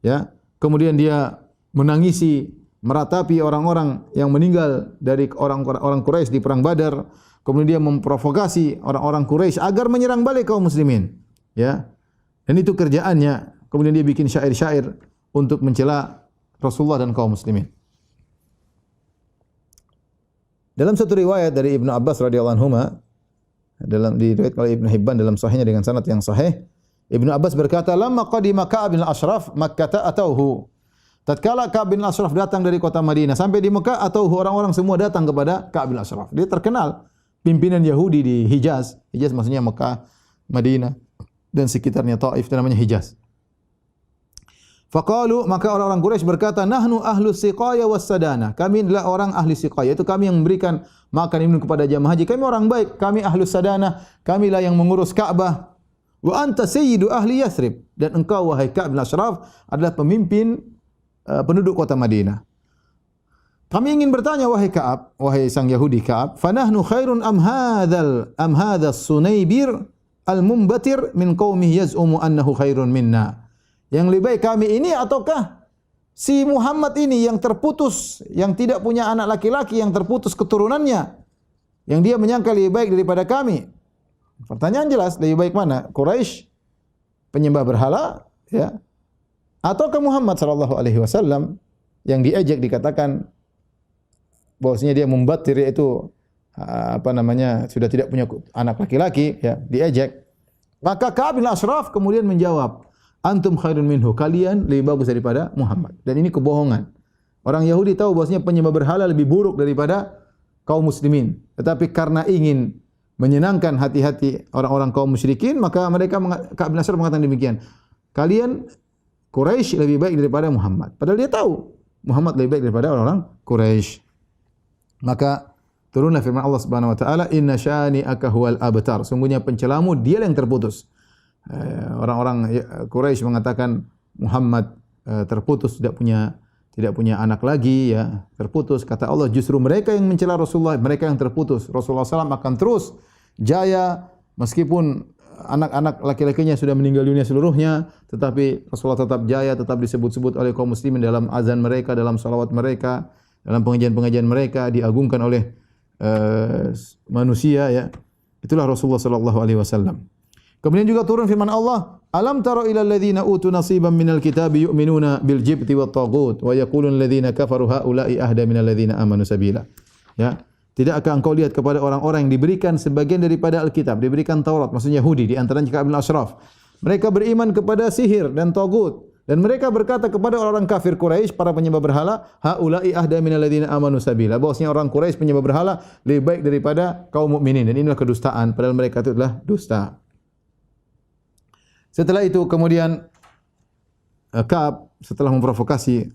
B: Ya. Kemudian dia menangisi, meratapi orang-orang yang meninggal dari orang Quraisy di perang Badar. Kemudian dia memprovokasi orang-orang Quraisy agar menyerang balik kaum muslimin, ya. Dan itu kerjaannya. Kemudian dia bikin syair-syair untuk mencela Rasulullah dan kaum muslimin. Dalam satu riwayat dari Ibnu Abbas radhiyallahu anhuma, diriwayatkan oleh Ibnu Hibban dalam sahihnya dengan sanad yang sahih, Ibnu Abbas berkata, "Lamma qadima Ka'ab bin al-Ashraf Makkah atauhu." Tatkala Ka'ab bin al-Ashraf datang dari kota Madinah sampai di Mekah, atau orang-orang semua datang kepada Ka'ab bin al-Ashraf. Dia terkenal pimpinan Yahudi di Hijaz. Hijaz maksudnya Mekah, Madinah dan sekitarnya, Taif, itu namanya Hijaz. Faqalu, maka orang-orang Quraisy berkata, "Nahnu ahlu siqaya was sadana." Kami adalah orang ahli siqaya, itu kami yang memberikan makan minum kepada jamaah haji. Kami orang baik, kami ahlu sadana, kamilah yang mengurus Ka'bah. Wa anta sayyidu ahli Yathrib, dan engkau wahai Ka'ab bin al-Ashraf adalah pemimpin penduduk kota Madinah. Kami ingin bertanya wahai Ka'ab, wahai sang Yahudi Ka'ab, "Fanahnu khairun am hadzal Sunaybir al-mumbatir min qaumihi yaz'umu annahu khairun minna?" Yang lebih baik kami ini ataukah si Muhammad ini yang terputus, yang tidak punya anak laki-laki, yang terputus keturunannya, yang dia menyangka lebih baik daripada kami? Pertanyaan jelas, lebih baik mana? Quraisy penyembah berhala, ya, ataukah Muhammad sallallahu alaihi wasallam yang diejek, dikatakan bahwasanya dia membatir, yaitu sudah tidak punya anak laki-laki, ya, diejek. Maka Ka'ab bin Ashraf kemudian menjawab, "Antum khairun minhu." Kalian lebih bagus daripada Muhammad. Dan ini kebohongan. Orang Yahudi tahu bahwasanya penyembah berhala lebih buruk daripada kaum muslimin. Tetapi karena ingin menyenangkan hati-hati orang-orang kaum musyrikin, maka Ka'ab bin Ashraf mengatakan demikian. Kalian Quraisy lebih baik daripada Muhammad. Padahal dia tahu Muhammad lebih baik daripada orang-orang Quraisy. Maka turunlah firman Allah Subhanahu wa taala, "Inna syani'aka huwal abtar." Sungguhnya pencelamu dia yang terputus. Orang-orang Quraisy mengatakan Muhammad terputus, tidak punya anak lagi, ya, terputus. Kata Allah, justru mereka yang mencela Rasulullah, mereka yang terputus. Rasulullah SAW akan terus jaya meskipun anak-anak laki-lakinya sudah meninggal dunia seluruhnya, tetapi Rasulullah tetap jaya, tetap disebut-sebut oleh kaum muslimin dalam azan mereka, dalam salawat mereka, dalam pengajian-pengajian mereka, diagungkan oleh manusia ya. Itulah Rasulullah sallallahu alaihi wasallam. Kemudian juga turun firman Allah, "Alam tara ila alladziina utu nasiban minal kitabi yu'minuna bil jibti wat taghut wa yaqulun alladziina kafaru haula'i ahda minal ladziina amanu sabila." Ya. Tidakkah engkau lihat kepada orang-orang yang diberikan sebagian daripada Alkitab, diberikan Taurat, maksudnya Yahudi, di antaranya Ka'ab bin Ashraf. Mereka beriman kepada sihir dan tagut, dan mereka berkata kepada orang kafir Quraisy, para penyembah berhala, haula'i ahda minal ladziina amanu sabila. Bahwasanya orang Quraisy penyembah berhala lebih baik daripada kaum mukminin, dan inilah kedustaan, padahal mereka itu adalah dusta. Setelah itu kemudian Ka'ab setelah memprovokasi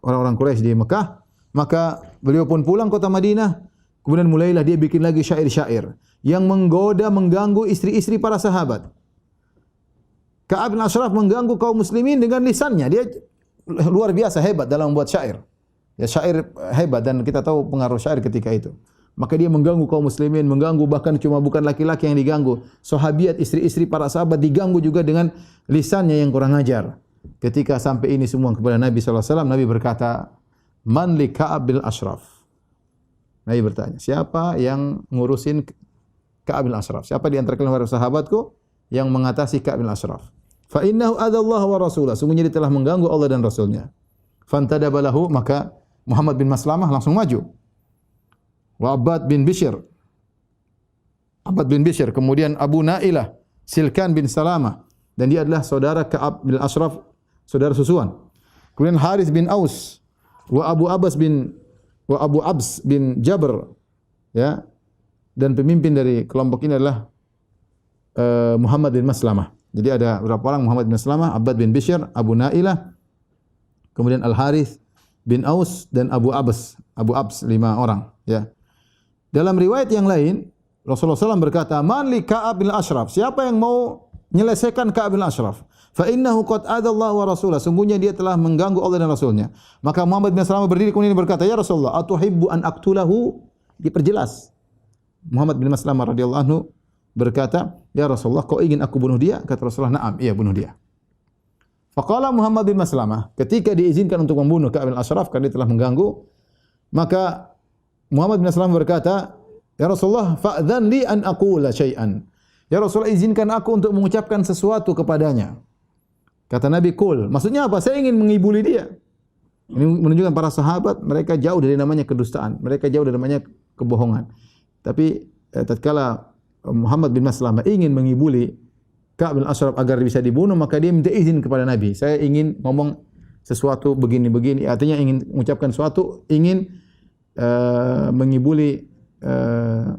B: orang-orang Quraisy di Mekah, maka beliau pun pulang kota Madinah. Kemudian mulailah dia bikin lagi syair-syair yang menggoda, mengganggu istri-istri para sahabat. Ka'ab bin Ashraf mengganggu kaum muslimin dengan lisannya. Dia luar biasa hebat dalam membuat syair. Ya, syair hebat, dan kita tahu pengaruh syair ketika itu. Maka dia mengganggu kaum muslimin, mengganggu bahkan cuma bukan laki-laki yang diganggu. Sahabiat, istri-istri para sahabat diganggu juga dengan lisannya yang kurang ajar. Ketika sampai ini semua kepada Nabi sallallahu alaihi wasallam, Nabi berkata, "Man li Ka'ab bin Ashraf?" Nabi bertanya, siapa yang ngurusin Ka'ab bin Ashraf? Siapa di antara kalian sahabatku yang mengatasi Ka'ab bin Ashraf? Fa innahu adallahu wa rasulah. Sungguhnya dia telah mengganggu Allah dan Rasulnya. Fantadaba lahu, maka Muhammad bin Maslamah langsung maju. Wa Abbad bin Bishr. Kemudian Abu Nailah, Silkan bin Salamah, dan dia adalah saudara Ka'ab bin Ashraf, saudara susuan. Kemudian Harith bin Aus, wa Abu Abs bin Jabr, ya. Dan pemimpin dari kelompok ini adalah Muhammad bin Maslamah. Jadi ada berapa orang? Muhammad bin Maslamah, Abbad bin Bishr, Abu Nailah, kemudian Al Harith bin Aus dan Abu Abs, 5 orang, ya. Dalam riwayat yang lain, Rasulullah SAW berkata, "Man li Ka'ab bin Ashraf?" Siapa yang mau menyelesaikan Ka'ab bin Ashraf? Fa innahu qad adallahu wa rasulah. Sungguhnya dia telah mengganggu Allah dan Rasulnya. Maka Muhammad bin Maslamah berdiri kemudian berkata, "Ya Rasulullah, atuhibbu an aqtulahu?" Diperjelas. Muhammad bin Maslamah radhiyallahu anhu berkata, "Ya Rasulullah, kau ingin aku bunuh dia?" Kata Rasulullah, "Na'am, iya, bunuh dia." Faqala Muhammad bin Maslamah, ketika diizinkan untuk membunuh Ka'ab bin Ashraf karena dia telah mengganggu, maka Muhammad bin Maslamah berkata, "Ya Rasulullah, fa'dhan li an aqula syai'an." Ya Rasulullah, izinkan aku untuk mengucapkan sesuatu kepadanya. Kata Nabi, "Qul." Maksudnya apa? Saya ingin mengibuli dia. Ini menunjukkan para sahabat mereka jauh dari namanya kedustaan, mereka jauh dari namanya kebohongan. Tapi tatkala Muhammad bin Maslamah ingin mengibuli Ka'ab bin Ashraf agar bisa dibunuh, maka dia minta izin kepada Nabi. Saya ingin ngomong sesuatu begini-begini, artinya ingin mengucapkan sesuatu, ingin mengibuli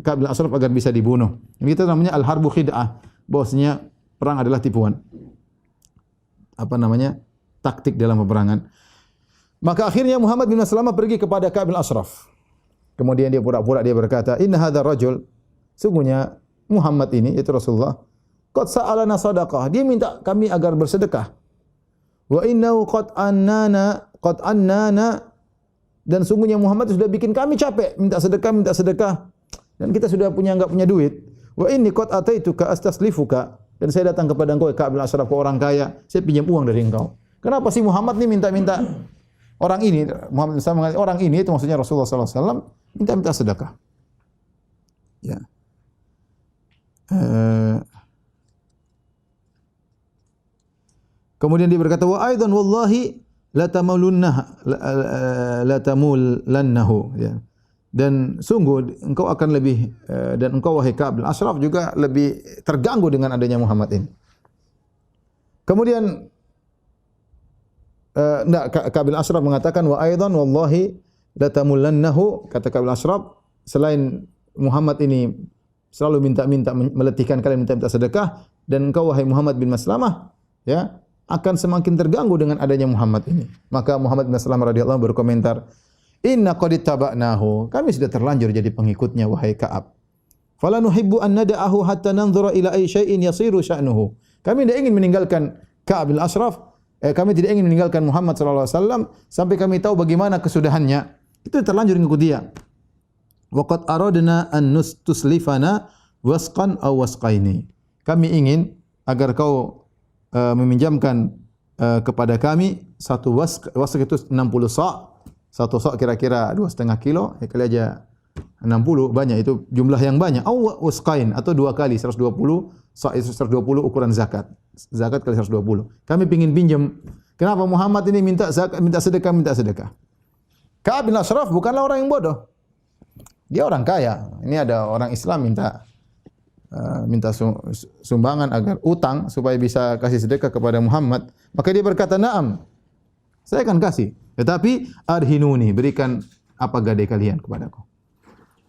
B: Ka'ab bin Ashraf agar bisa dibunuh. Ini kita namanya al-harbu khid'ah, bahwasanya perang adalah tipuan. Taktik dalam peperangan. Maka akhirnya Muhammad bin Maslamah pergi kepada Ka'ab bin Ashraf. Kemudian dia pura-pura dia berkata, "Inna hadzal rajul," sungguhnya Muhammad ini, yaitu Rasulullah, "qad sa'alana sadaqah." Dia minta kami agar bersedekah. "Wa innahu qad annana," dan sungguhnya Muhammad sudah bikin kami capek minta sedekah, dan kita sudah enggak punya duit. "Wa inni qad ataituka astaslifuka," dan saya datang kepada engkau Ka'ab bin Ashraf, orang kaya, saya pinjam uang dari engkau. Kenapa sih Muhammad ni minta-minta orang ini? Muhammad SAW mengatakan orang ini, itu maksudnya Rasulullah SAW, minta-minta sedekah. Ya. Kemudian dia berkata, "Wa aidan wallahi la tamullannahu," ya. Dan sungguh engkau akan lebih dan engkau wahai Ka'ab bin Ashraf juga lebih terganggu dengan adanya Muhammad ini. Kemudian Ka'ab bin Ashraf mengatakan, "Wa aidan wallahi la tamullannahu," kata Ka'ab bin Ashraf, selain Muhammad ini selalu minta-minta meletihkan kalian minta-minta sedekah, dan engkau wahai Muhammad bin Maslamah, ya, akan semakin terganggu dengan adanya Muhammad ini. Maka Muhammad bin Maslamah radhiyallahu anhu berkomentar, "Inna qad ittaba'nahu." Kami sudah terlanjur jadi pengikutnya wahai Ka'ab. "Fala nuhibbu an nada'ahu hatta nanzura ila ayyi syai'in yasiru sya'nuhu." Kami tidak ingin meninggalkan Ka'ab bin Ashraf, kami tidak ingin meninggalkan Muhammad sallallahu alaihi wasallam sampai kami tahu bagaimana kesudahannya. Itu terlanjur mengikut dia. "Wa qad aradna an tuslifana wasqan aw wasqaini." kami ingin agar kau meminjamkan kepada kami satu wask itu 60 sa'. Satu sa' kira-kira 2,5 kilo, ya kali aja 60, banyak itu jumlah yang banyak. Aw wasqain atau 2 kali 120, sa' itu 120 ukuran zakat. Zakat kali 120. Kami ingin pinjam. Kenapa Muhammad ini minta zakat, minta sedekah? Ka'ab bin Ashraf bukanlah orang yang bodoh. Dia orang kaya. Ini ada orang Islam minta sumbangan agar utang supaya bisa kasih sedekah kepada Muhammad. Maka dia berkata, "Na'am. Saya akan kasih. Tetapi arhinuni, berikan apa gadai kalian kepadaku."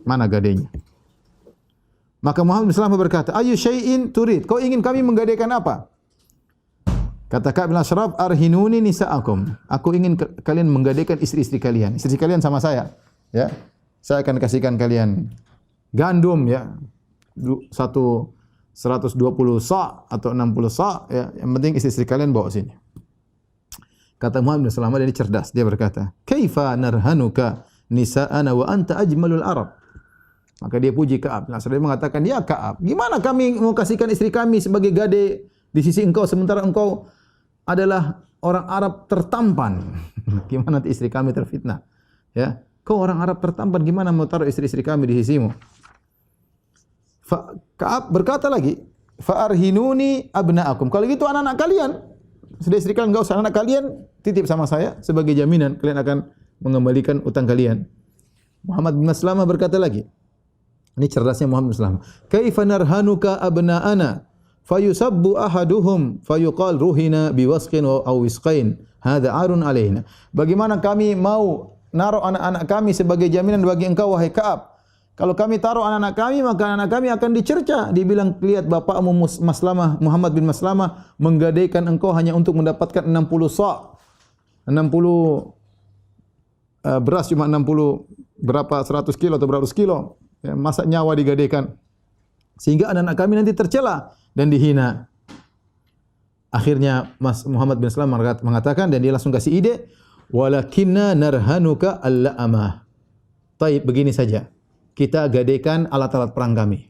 B: Mana gadainya? Maka Muhammad bin Salamah berkata, "Ayu syai'in turid?" Kau ingin kami menggadaikan apa? Kata Ka'ab bin Ashraf, "Arhinuni nisa'akum." Aku ingin kalian menggadaikan istri-istri kalian. Istri kalian sama saya, ya. Saya akan kasihkan kalian gandum, ya. 120 sa' atau 60 sa', ya. Yang penting istri-istri kalian bawa sini. Kata Muhammad bin Salamah, dia cerdas. Dia berkata, "Kaifa narhanuka nisa'ana wa anta ajmalul Arab?" Maka dia puji Ka'ab. Dia mengatakan, "Ya Ka'ab, gimana kami mau kasihkan istri kami sebagai gadai di sisi engkau sementara engkau adalah orang Arab tertampan?" Gimana nanti istri kami terfitnah? Ya, kau orang Arab tertampan, gimana mau taruh istri-istri kami di sisimu? Ka'ab berkata lagi, "Fa arhinuni abna'akum." Kalau gitu anak-anak kalian, sudah istri kalian enggak usah, anak kalian titip sama saya sebagai jaminan kalian akan mengembalikan utang kalian. Muhammad bin Maslamah berkata lagi, ini cerdasnya Muhammad bin Maslamah, "Kaifa narhanuka abna'ana fayusabbu ahaduhum fayuqal ruhina biwasqin aw wisqain hadza 'arun alaina." Bagaimana kami mau naruh anak-anak kami sebagai jaminan bagi engkau wahai Ka'ab? Kalau kami taruh anak-anak kami, maka anak kami akan dicerca. Dibilang, lihat bapakmu Maslamah, Muhammad bin Maslamah menggadaikan engkau hanya untuk mendapatkan 60 sa'. 60 beras cuma 60 berapa 100 kilo atau berapa kilo. Ya, masa nyawa digadaikan. Sehingga anak-anak kami nanti tercela dan dihina. Akhirnya Muhammad bin Maslamah mengatakan, dan dia langsung kasih ide, "Walakinna narhanuka al-la'amah." Taib, begini saja. Kita gadaikan alat-alat perang kami.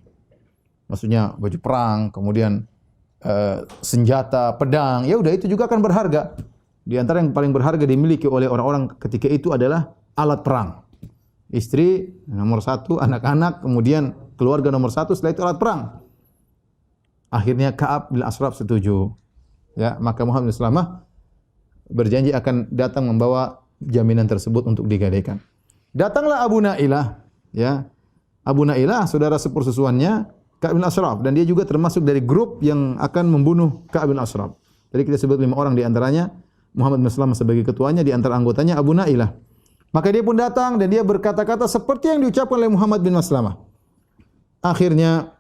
B: Maksudnya baju perang, kemudian senjata, pedang. Ya udah, itu juga akan berharga. Di antara yang paling berharga dimiliki oleh orang-orang ketika itu adalah alat perang. Istri nomor 1, anak-anak, kemudian keluarga nomor 1, setelah itu alat perang. Akhirnya Ka'ab bin Ashraf setuju. Ya, maka Muhammad bin Salamah berjanji akan datang membawa jaminan tersebut untuk digadaikan. Datanglah Abu Nailah, ya. Abu Nailah saudara sepersusuannya Ka'ab bin Ashraf, dan dia juga termasuk dari grup yang akan membunuh Ka'ab bin Ashraf. Jadi kita sebut 5 orang di antaranya, Muhammad bin Salamah sebagai ketuanya, di antara anggotanya Abu Nailah. Maka dia pun datang dan dia berkata-kata seperti yang diucapkan oleh Muhammad bin Maslamah. Akhirnya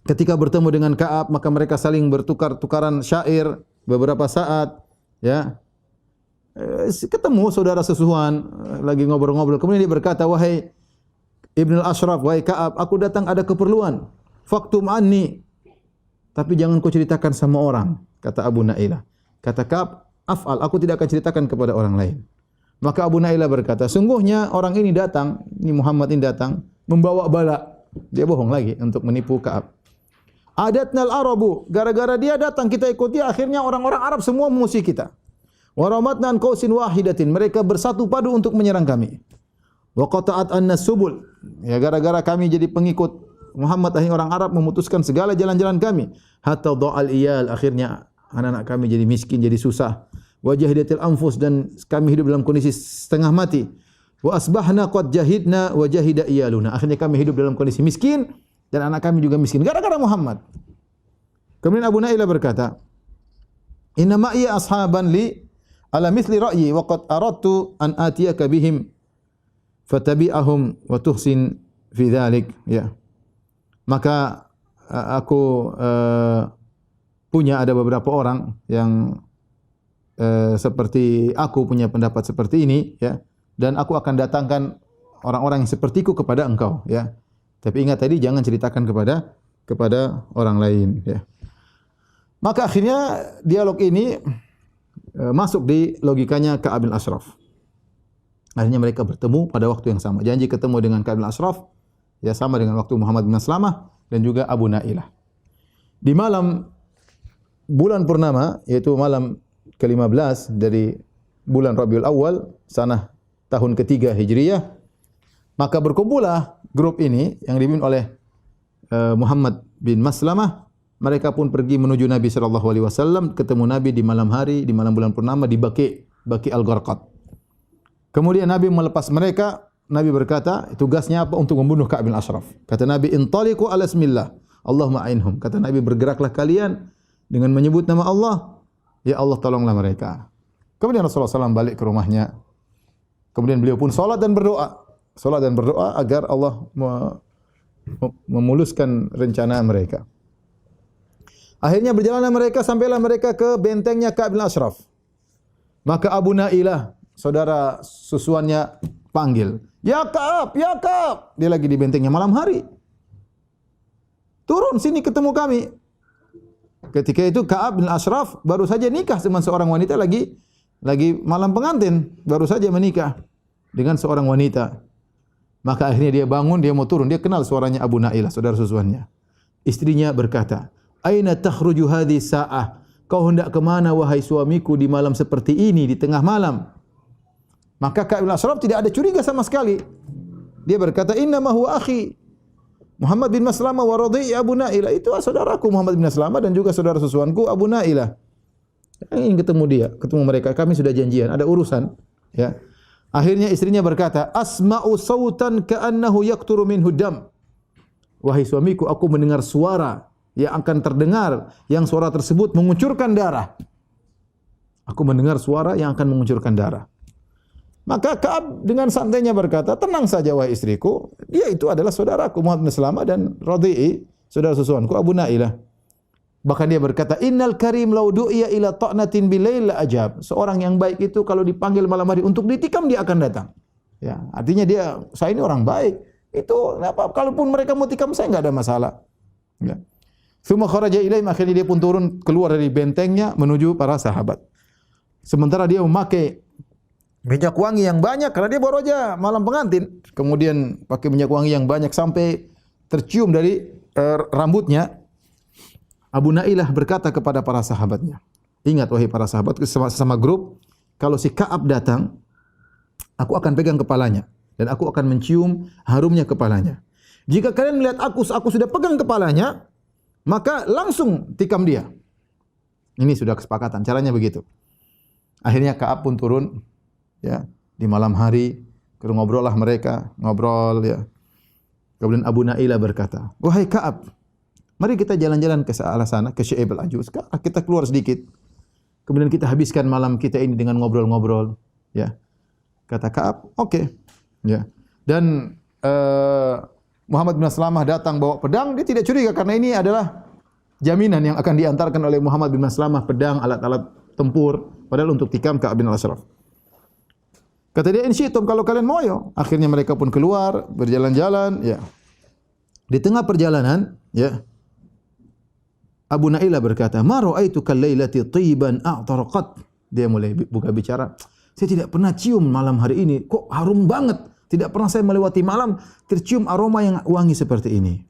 B: ketika bertemu dengan Ka'ab, maka mereka saling bertukar-tukaran syair beberapa saat, ya. Ketemu saudara sesusuan lagi ngobrol-ngobrol. Kemudian dia berkata, "Wahai Ibn al-Ashraf, wahai Ka'ab, aku datang ada keperluan. Faktum anni. Tapi jangan kau ceritakan sama orang," kata Abu Nailah. Kata Ka'ab, "Af'al, aku tidak akan ceritakan kepada orang lain." Maka Abu Nailah berkata, "Sungguhnya orang ini datang, ini Muhammad ini datang membawa bala." Dia bohong lagi untuk menipu Ka'ab. "Adatnal Arabu, gara-gara dia datang kita ikuti, akhirnya orang-orang Arab semua memusuhi kita. Wa ramatna an qausin wahidatin, mereka bersatu padu untuk menyerang kami. Wa qata'at annas subul, ya gara-gara kami jadi pengikut Muhammad, akhirnya orang Arab memutuskan segala jalan-jalan kami. Hatta dha'al iyal, akhirnya anak-anak kami jadi miskin, jadi susah. Wa jahidatil anfus, dan kami hidup dalam kondisi setengah mati. Wa asbahna qad jahidna wa jahida iyaluna, akhirnya kami hidup dalam kondisi miskin dan anak kami juga miskin gara-gara Muhammad." Kemudian Abu Nailah berkata, "Inna ma'iya ashaban li ala mithli ra'yi wa qad aradtu an atiyaka bihim fatabi'ahum wa tuhsin fi dzalik." Ya. Maka aku punya ada beberapa orang yang seperti aku punya pendapat seperti ini, ya. Dan aku akan datangkan orang-orang yang sepertiku kepada engkau, ya. Tapi ingat tadi jangan ceritakan kepada orang lain, ya. Maka akhirnya dialog ini masuk di logikanya Ka'ab bin Ashraf. Akhirnya mereka bertemu pada waktu yang sama. Janji ketemu dengan Ka'ab bin Ashraf, ya sama dengan waktu Muhammad bin Maslamah dan juga Abu Nailah. Di malam bulan purnama, yaitu malam ke-15 dari bulan Rabiul Awal, sanah tahun ketiga Hijriyah, maka berkumpullah grup ini yang dipimpin oleh Muhammad bin Maslamah. Mereka pun pergi menuju Nabi sallallahu alaihi wasallam, ketemu Nabi di malam hari, di malam bulan purnama di Baqi Al-Gharqad. Kemudian Nabi melepas mereka. Nabi berkata, tugasnya apa? Untuk membunuh Ka'ab bin Ashraf. Kata Nabi, intaliqu ala ismillah, Allahumma a'inhum. Kata Nabi, bergeraklah kalian dengan menyebut nama Allah. Ya Allah, tolonglah mereka. Kemudian Rasulullah SAW balik ke rumahnya. Kemudian beliau pun salat dan berdoa. Salat dan berdoa agar Allah memuluskan rencana mereka. Akhirnya berjalanlah mereka, sampailah mereka ke bentengnya Ka'ab bin Ashraf. Maka Abu Nailah, saudara susuannya, panggil, "Ya Ka'ab, ya Ka'ab." Dia lagi di bentengnya malam hari. "Turun sini ketemu kami." Ketika itu Ka'ab bin Ashraf baru saja nikah dengan seorang wanita, lagi malam pengantin, baru saja menikah dengan seorang wanita. Maka akhirnya dia bangun, dia mau turun, dia kenal suaranya Abu Nailah, saudara susuannya. Istrinya berkata, "Aina takhruju hadhihi sa'ah?" Kau hendak ke mana wahai suamiku di malam seperti ini, di tengah malam? Maka Ka'ab bin Ashraf tidak ada curiga sama sekali. Dia berkata, "Innama huwa akhi Muhammad bin Maslamah wa radhi Abu Nailah." Itu saudaraku Muhammad bin Maslamah dan juga saudara susuanku Abu Nailah. Ingin ketemu dia, ketemu mereka. Kami sudah janjian, ada urusan. Ya. Akhirnya istrinya berkata, "Asma'u sautan ka'annahu yaqturu minhu dam." Wahai suamiku, aku mendengar suara yang akan terdengar, yang suara tersebut mengucurkan darah. Aku mendengar suara yang akan mengucurkan darah. Maka Ka'ab dengan santainya berkata, "Tenang saja wahai istriku, dia itu adalah saudaraku Muhammad bin Maslamah dan Radhi'i, saudara susuanku Abu Nailah." Bahkan dia berkata, "Innal karim law du'iya ila ta'natin bilail la ajab." Seorang yang baik itu kalau dipanggil malam hari untuk ditikam dia akan datang. Ya, artinya saya ini orang baik. Itu apa? Kalaupun mereka mau tikam saya enggak ada masalah. Ya. Tsumma kharaja ilaihim, akhirnya dia pun turun keluar dari bentengnya menuju para sahabat. Sementara dia memakai minyak wangi yang banyak karena dia baru aja malam pengantin. Kemudian pakai minyak wangi yang banyak sampai tercium dari rambutnya. Abu Nailah berkata kepada para sahabatnya, "Ingat wahai para sahabat, sesama grup, kalau si Ka'ab datang, aku akan pegang kepalanya dan aku akan mencium harumnya kepalanya. Jika kalian melihat aku sudah pegang kepalanya, maka langsung tikam dia." Ini sudah kesepakatan, caranya begitu. Akhirnya Ka'ab pun turun, ya, di malam hari, ngobrol lah mereka, ngobrol, ya. Kemudian Abu Nailah berkata, "Wahai Ka'ab, mari kita jalan-jalan ke arah sana, ke Syaib al-Ajuz. Kita keluar sedikit. Kemudian kita habiskan malam kita ini dengan ngobrol-ngobrol." Ya. Kata Ka'ab, "Oke." Ya. Dan Muhammad bin Maslamah datang bawa pedang, dia tidak curiga karena ini adalah jaminan yang akan diantarkan oleh Muhammad bin Maslamah, pedang, alat-alat tempur, padahal untuk tikam Ka'ab bin Ashraf. Kata dia, "In syi'tum, kalau kalian mau ya." Akhirnya mereka pun keluar, berjalan-jalan, ya. Di tengah perjalanan, ya, Abu Nailah berkata, "Ma ra'aitu kal-lailati tayyiban a'tarqat." Dia mulai buka bicara, "Saya tidak pernah cium malam hari ini, kok harum banget. Tidak pernah saya melewati malam tercium aroma yang wangi seperti ini."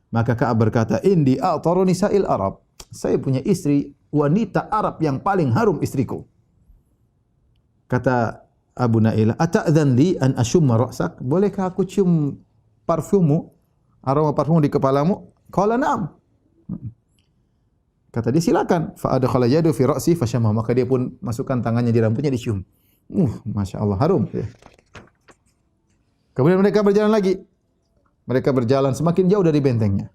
B: Maka Ka'ab berkata, "Indi a'taru nisa'il Arab." Saya punya istri wanita Arab yang paling harum istriku. Kata Abu Nailah, "Ata'dzan li an ashumma ra'sak?" Bolehkah aku cium parfummu, aroma parfum di kepalamu? Qala na'am. Kata dia, "Silakan." Fa adkhala yadu fi ra'si fashamma. Maka dia pun masukkan tangannya di rambutnya, dicium. Masya Allah, harum. Kemudian mereka berjalan lagi. Mereka berjalan semakin jauh dari bentengnya.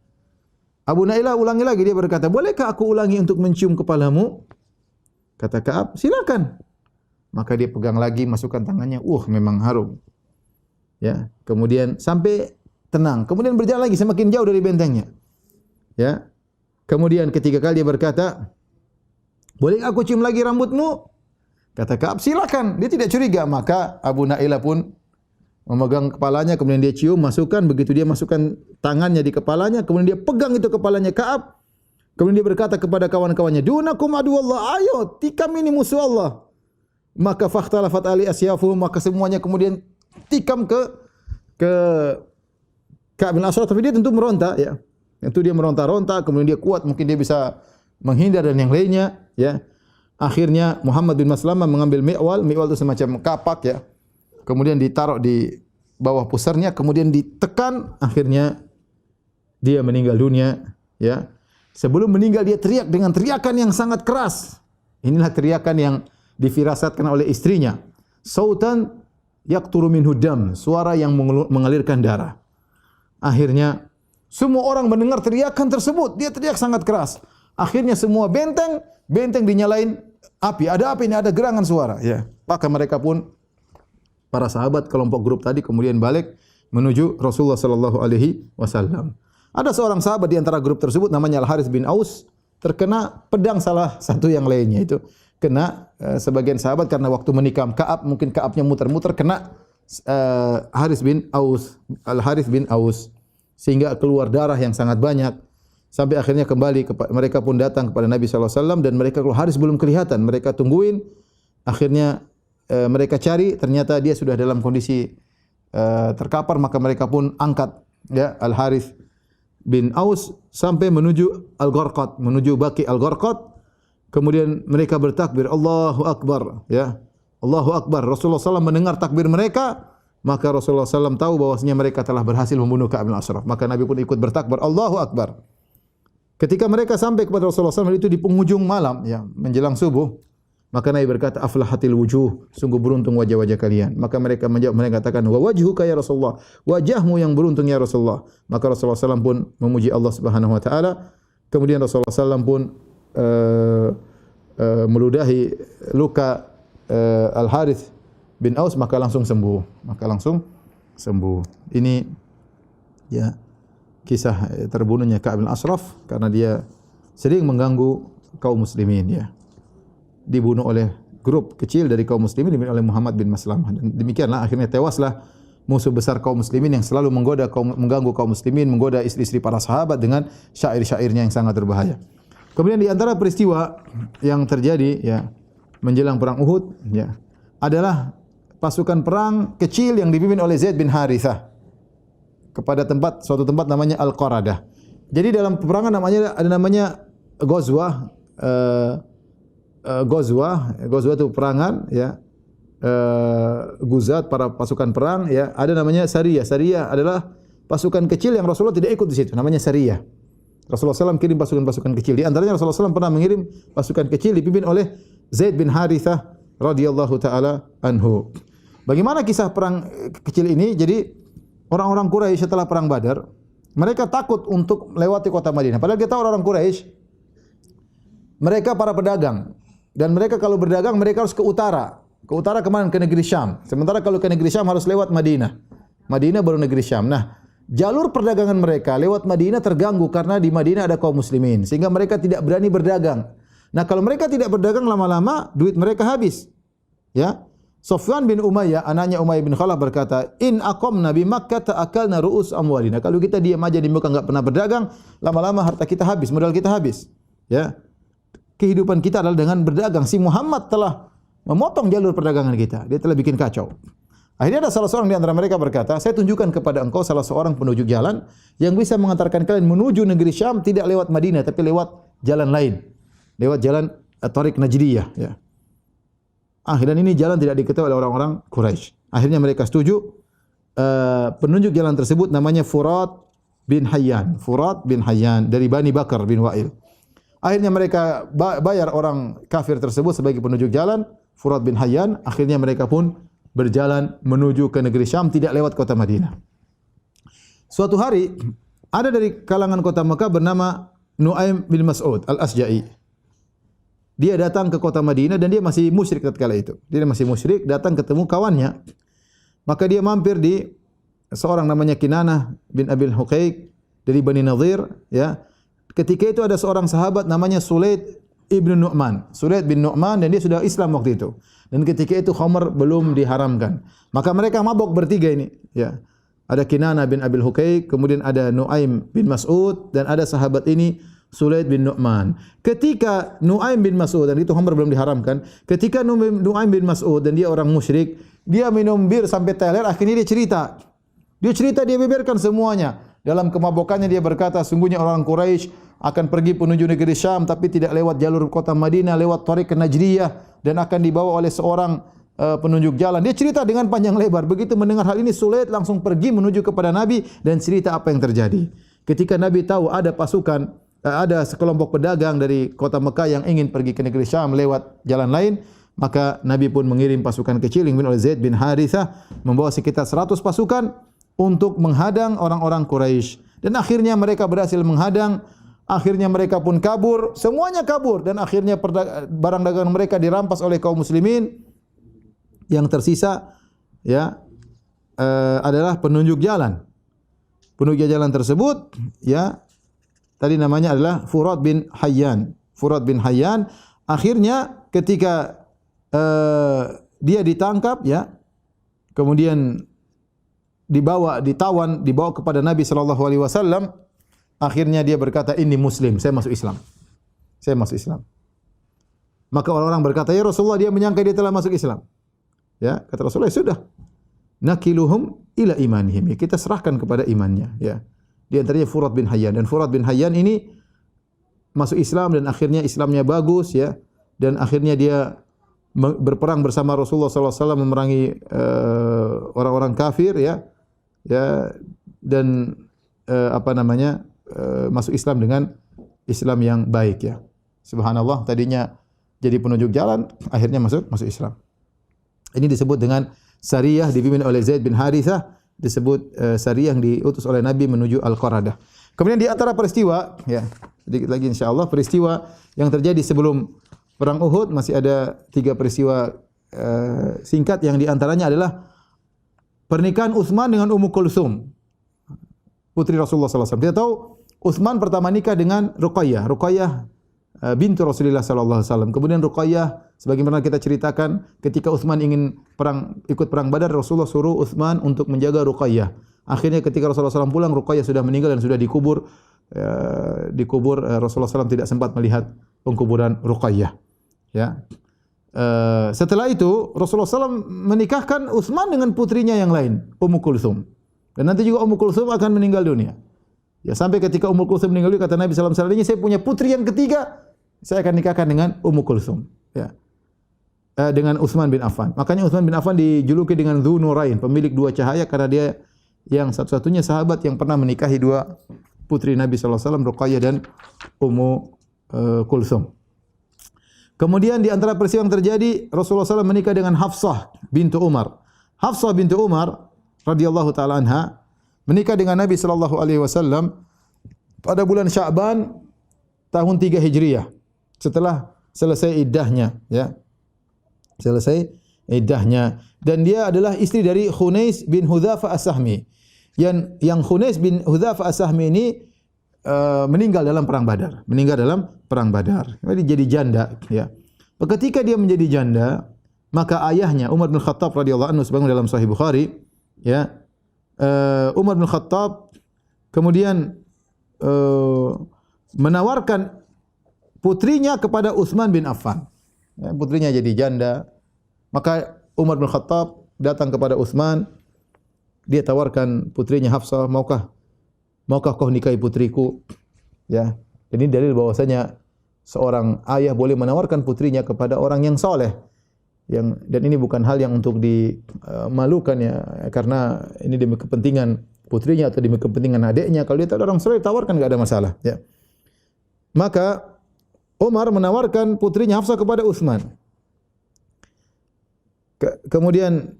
B: Abu Nailah ulangi lagi, dia berkata, "Bolehkah aku ulangi untuk mencium kepalamu?" Kata Ka'ab, "Silakan." Maka dia pegang lagi, masukkan tangannya, memang harum. Ya, kemudian sampai tenang. Kemudian berjalan lagi semakin jauh dari bentengnya. Ya. Kemudian ketiga kali dia berkata, "Boleh aku cium lagi rambutmu?" Kata Ka'ab, "Silakan." Dia tidak curiga. Maka Abu Nailah pun memegang kepalanya, kemudian dia cium, masukkan. Begitu dia masukkan tangannya di kepalanya, kemudian dia pegang itu kepalanya Ka'ab. Kemudian dia berkata kepada kawan-kawannya, "Dunakum aduwallah, ayo tikam ini musuh Allah." Maka fakhtalafat ali asyafuhum, maka semuanya kemudian tikam ke Ka'ab bin Ashraf, tapi dia tentu meronta, ya. Itu dia meronta-ronta, kemudian dia kuat, mungkin dia bisa menghindar dan yang lainnya, ya. Akhirnya Muhammad bin Maslamah mengambil mi'wal itu semacam kapak, ya. Kemudian ditaruh di bawah pusarnya, kemudian ditekan, akhirnya dia meninggal dunia, ya. Sebelum meninggal dia teriak dengan teriakan yang sangat keras. Inilah teriakan yang difirasatkan oleh istrinya. Sautan yaqturu minhu dam, suara yang mengalirkan darah. Akhirnya semua orang mendengar teriakan tersebut, dia teriak sangat keras. Akhirnya semua benteng dinyalain api. Ada api ini, ada gerangan suara, ya. Maka mereka pun para sahabat kelompok grup tadi kemudian balik menuju Rasulullah sallallahu alaihi wasallam. Ada seorang sahabat di antara grup tersebut namanya Al-Harits bin Aus, terkena pedang salah satu yang lainnya itu. Kena sebagian sahabat karena waktu menikam Ka'ab, mungkin Ka'abnya muter-muter, kena Harits bin Aus, Al-Harits bin Aus, sehingga keluar darah yang sangat banyak. Sampai akhirnya kembali, mereka pun datang kepada Nabi SAW dan mereka, kalau Harits belum kelihatan, mereka tungguin. Akhirnya mereka cari, ternyata dia sudah dalam kondisi terkapar, maka mereka pun angkat, ya, Al-Harits bin Aus sampai menuju Al-Gharqad, menuju Baqi Al-Gharqad. Kemudian mereka bertakbir, Allahu Akbar, ya, Allahu Akbar. Rasulullah SAW mendengar takbir mereka, maka Rasulullah SAW tahu bahwasanya mereka telah berhasil membunuh Ka'ab bin Ashraf. Maka Nabi pun ikut bertakbir, Allahu Akbar. Ketika mereka sampai kepada Rasulullah SAW itu di penghujung malam, ya, menjelang subuh, maka Nabi berkata, aflahatil wujuh, sungguh beruntung wajah-wajah kalian. Maka mereka menjawab, mereka katakan, wa wajhuka ya Rasulullah, wajahmu yang beruntung ya Rasulullah. Maka Rasulullah SAW pun memuji Allah Subhanahu wa taala. Kemudian Rasulullah SAW pun meludahi luka Al-Harits bin Aus, maka langsung sembuh. Ini, ya, kisah terbunuhnya Ka'ab bin Ashraf karena dia sering mengganggu kaum muslimin, ya. Dibunuh oleh grup kecil dari kaum muslimin, dibunuh oleh Muhammad bin Maslamah. Dan demikianlah akhirnya tewaslah musuh besar kaum muslimin yang selalu mengganggu kaum muslimin, menggoda istri-istri para sahabat dengan syair-syairnya yang sangat berbahaya. Kemudian di antara peristiwa yang terjadi, ya, menjelang perang Uhud, ya, adalah pasukan perang kecil yang dipimpin oleh Zaid bin Harithah kepada suatu tempat namanya Al-Qaradah. Jadi dalam peperangan ada namanya Ghazwah, Ghazwah itu peperangan, ya. Guzat, para pasukan perang, ya. Ada namanya Sariyah. Sariyah adalah pasukan kecil yang Rasulullah tidak ikut di situ, namanya Sariyah. Rasulullah SAW kirim pasukan-pasukan kecil. Di antaranya Rasulullah SAW pernah mengirim pasukan kecil dipimpin oleh Zaid bin Harithah radhiyallahu taala anhu. Bagaimana kisah perang kecil ini? Jadi orang-orang Quraisy setelah perang Badar, mereka takut untuk melewati kota Madinah. Padahal kita orang-orang Quraisy, mereka para pedagang, dan mereka kalau berdagang mereka harus ke utara. Ke utara kemana? Ke negeri Syam. Sementara kalau ke negeri Syam harus lewat Madinah. Madinah baru negeri Syam. Nah, jalur perdagangan mereka lewat Madinah terganggu karena di Madinah ada kaum muslimin, sehingga mereka tidak berani berdagang. Nah, kalau mereka tidak berdagang, lama-lama duit mereka habis. Ya. Sufyan bin Umayyah, anaknya Umayyah bin Khalaf berkata, "In aqamna bi Makkah ta'akalna ru'us amwalina." Kalau kita diam aja di Mekah enggak pernah berdagang, lama-lama harta kita habis, modal kita habis. Ya. Kehidupan kita adalah dengan berdagang. Si Muhammad telah memotong jalur perdagangan kita. Dia telah bikin kacau. Akhirnya ada salah seorang di antara mereka berkata, "Saya tunjukkan kepada engkau salah seorang penunjuk jalan yang bisa mengantarkan kalian menuju negeri Syam tidak lewat Madinah tapi lewat jalan lain. Lewat jalan Tariq Najdiyah, ya." Akhirnya ini jalan tidak diketahui oleh orang-orang Quraisy. Akhirnya mereka setuju. Penunjuk jalan tersebut namanya Furat bin Hayyan. Furat bin Hayyan dari Bani Bakar bin Wa'il. Akhirnya mereka bayar orang kafir tersebut sebagai penunjuk jalan, Furat bin Hayyan. Akhirnya mereka pun berjalan menuju ke negeri Syam tidak lewat kota Madinah. Suatu hari ada dari kalangan kota Mekah bernama Nu'aim bin Mas'ud Al-Asja'i. Dia datang ke kota Madinah dan dia masih musyrik ketika itu. Dia masih musyrik, datang ketemu kawannya. Maka dia mampir di seorang namanya Kinanah bin Abil Huqaiq dari Bani Nadhir, ya. Ketika itu ada seorang sahabat namanya Sulaid ibn Nu'man. Sulaid bin Nu'man, dan dia sudah Islam waktu itu. Dan ketika itu khamar belum diharamkan. Maka mereka mabok bertiga ini, ya. Ada Kinanah bin Abil Huqaiq, kemudian ada Nu'aim bin Mas'ud, dan ada sahabat ini Sulaid bin Nu'man. Ketika Nu'aim bin Mas'ud, dan itu khamar belum diharamkan, ketika Nu'aim bin Mas'ud, dan dia orang musyrik, dia minum bir sampai teler, akhirnya dia cerita. Dia beberkan semuanya. Dalam kemabukannya dia berkata, sungguhnya orang Quraisy akan pergi menuju negeri Syam tapi tidak lewat jalur kota Madinah, lewat Thariq Najriyah dan akan dibawa oleh seorang penunjuk jalan. Dia cerita dengan panjang lebar. Begitu mendengar hal ini Sulaid langsung pergi menuju kepada Nabi dan cerita apa yang terjadi. Ketika Nabi tahu ada pasukan, ada sekelompok pedagang dari kota Mekah yang ingin pergi ke negeri Syam lewat jalan lain, maka Nabi pun mengirim pasukan kecil yang dipimpin oleh Zaid bin Harithah membawa sekitar 100 pasukan untuk menghadang orang-orang Quraisy. Dan akhirnya mereka berhasil menghadang. Akhirnya mereka pun kabur, semuanya kabur dan akhirnya barang dagangan mereka dirampas oleh kaum muslimin. Yang tersisa ya adalah penunjuk jalan. Penunjuk jalan tersebut ya tadi namanya adalah Furad bin Hayyan. Furad bin Hayyan akhirnya ketika dia ditangkap ya, kemudian dibawa kepada Nabi sallallahu alaihi wasallam. Akhirnya dia berkata, "Ini muslim, saya masuk Islam." Saya masuk Islam. Maka orang-orang berkata, "Ya Rasulullah, dia menyangka dia telah masuk Islam." Ya, kata Rasulullah, "Sudah. Nakiluhum ila imanihim." Ya, kita serahkan kepada imannya, ya. Di antaranya Furad bin Hayyan, dan Furad bin Hayyan ini masuk Islam dan akhirnya Islamnya bagus ya, dan akhirnya dia berperang bersama Rasulullah sallallahu alaihi wasallam memerangi orang-orang kafir ya. Ya, dan masuk Islam dengan Islam yang baik ya. Subhanallah, tadinya jadi penunjuk jalan, akhirnya masuk Islam. Ini disebut dengan Sariyah dipimpin oleh Zaid bin Harithah, disebut Sariyah yang diutus oleh Nabi menuju Al-Qaradah. Kemudian di antara peristiwa ya, sedikit lagi insyaallah peristiwa yang terjadi sebelum perang Uhud masih ada 3 peristiwa singkat yang di antaranya adalah pernikahan Utsman dengan Ummu Kulsum, putri Rasulullah sallallahu alaihi wasallam. Kita tahu Utsman pertama nikah dengan Ruqayyah. Ruqayyah bintu Rasulullah sallallahu alaihi wasallam. Kemudian Ruqayyah sebagaimana kita ceritakan ketika Utsman ingin ikut perang Badar, Rasulullah suruh Utsman untuk menjaga Ruqayyah. Akhirnya ketika Rasulullah SAW pulang, Ruqayyah sudah meninggal dan sudah dikubur. Rasulullah SAW tidak sempat melihat pengkuburan Ruqayyah. Ya. Setelah itu Rasulullah SAW menikahkan Utsman dengan putrinya yang lain, Ummu Kulsum. Dan nanti juga Ummu Kulsum akan meninggal dunia. Ya, sampai ketika Ummu Kulsum meninggal dunia, kata Nabi sallallahu alaihi wasallam, "Saya punya putri yang ketiga, saya akan nikahkan dengan Ummu Kulsum." Ya. Dengan Utsman bin Affan. Makanya Utsman bin Affan dijuluki dengan Dzu Nurain, pemilik 2 cahaya, karena dia yang satu-satunya sahabat yang pernah menikahi 2 putri Nabi sallallahu alaihi wasallam, Ruqayyah dan Ummu Kulsum. Kemudian di antara peristiwa yang terjadi, Rasulullah SAW menikah dengan Hafsah bintu Umar. Hafsah bintu Umar radhiyallahu taala anha menikah dengan Nabi sallallahu alaihi wasallam pada bulan Sya'ban tahun 3 Hijriah. Setelah selesai iddahnya, ya. Selesai iddahnya, dan dia adalah istri dari Khunais bin Hudzafah As-Sahmi. Yang Khunais bin Hudzafah As-Sahmi ini meninggal dalam perang Badar. Jadi jadi janda, ya. Ketika dia menjadi janda, maka ayahnya Umar bin Khattab radhiyallahu anhu sebagaimana dalam Sahih Bukhari, ya. Umar bin Khattab kemudian menawarkan putrinya kepada Utsman bin Affan. Ya, putrinya jadi janda. Maka Umar bin Khattab datang kepada Utsman, dia tawarkan putrinya Hafsah, maukah kau nikahi putriku? Ya. Ini dalil bahwasanya seorang ayah boleh menawarkan putrinya kepada orang yang soleh. Dan ini bukan hal yang untuk dimalukan ya, karena ini demi kepentingan putrinya atau demi kepentingan adiknya. Kalau dia tak ada orang soleh, tawarkan, enggak ada masalah, ya. Maka Umar menawarkan putrinya Hafsah kepada Utsman. Kemudian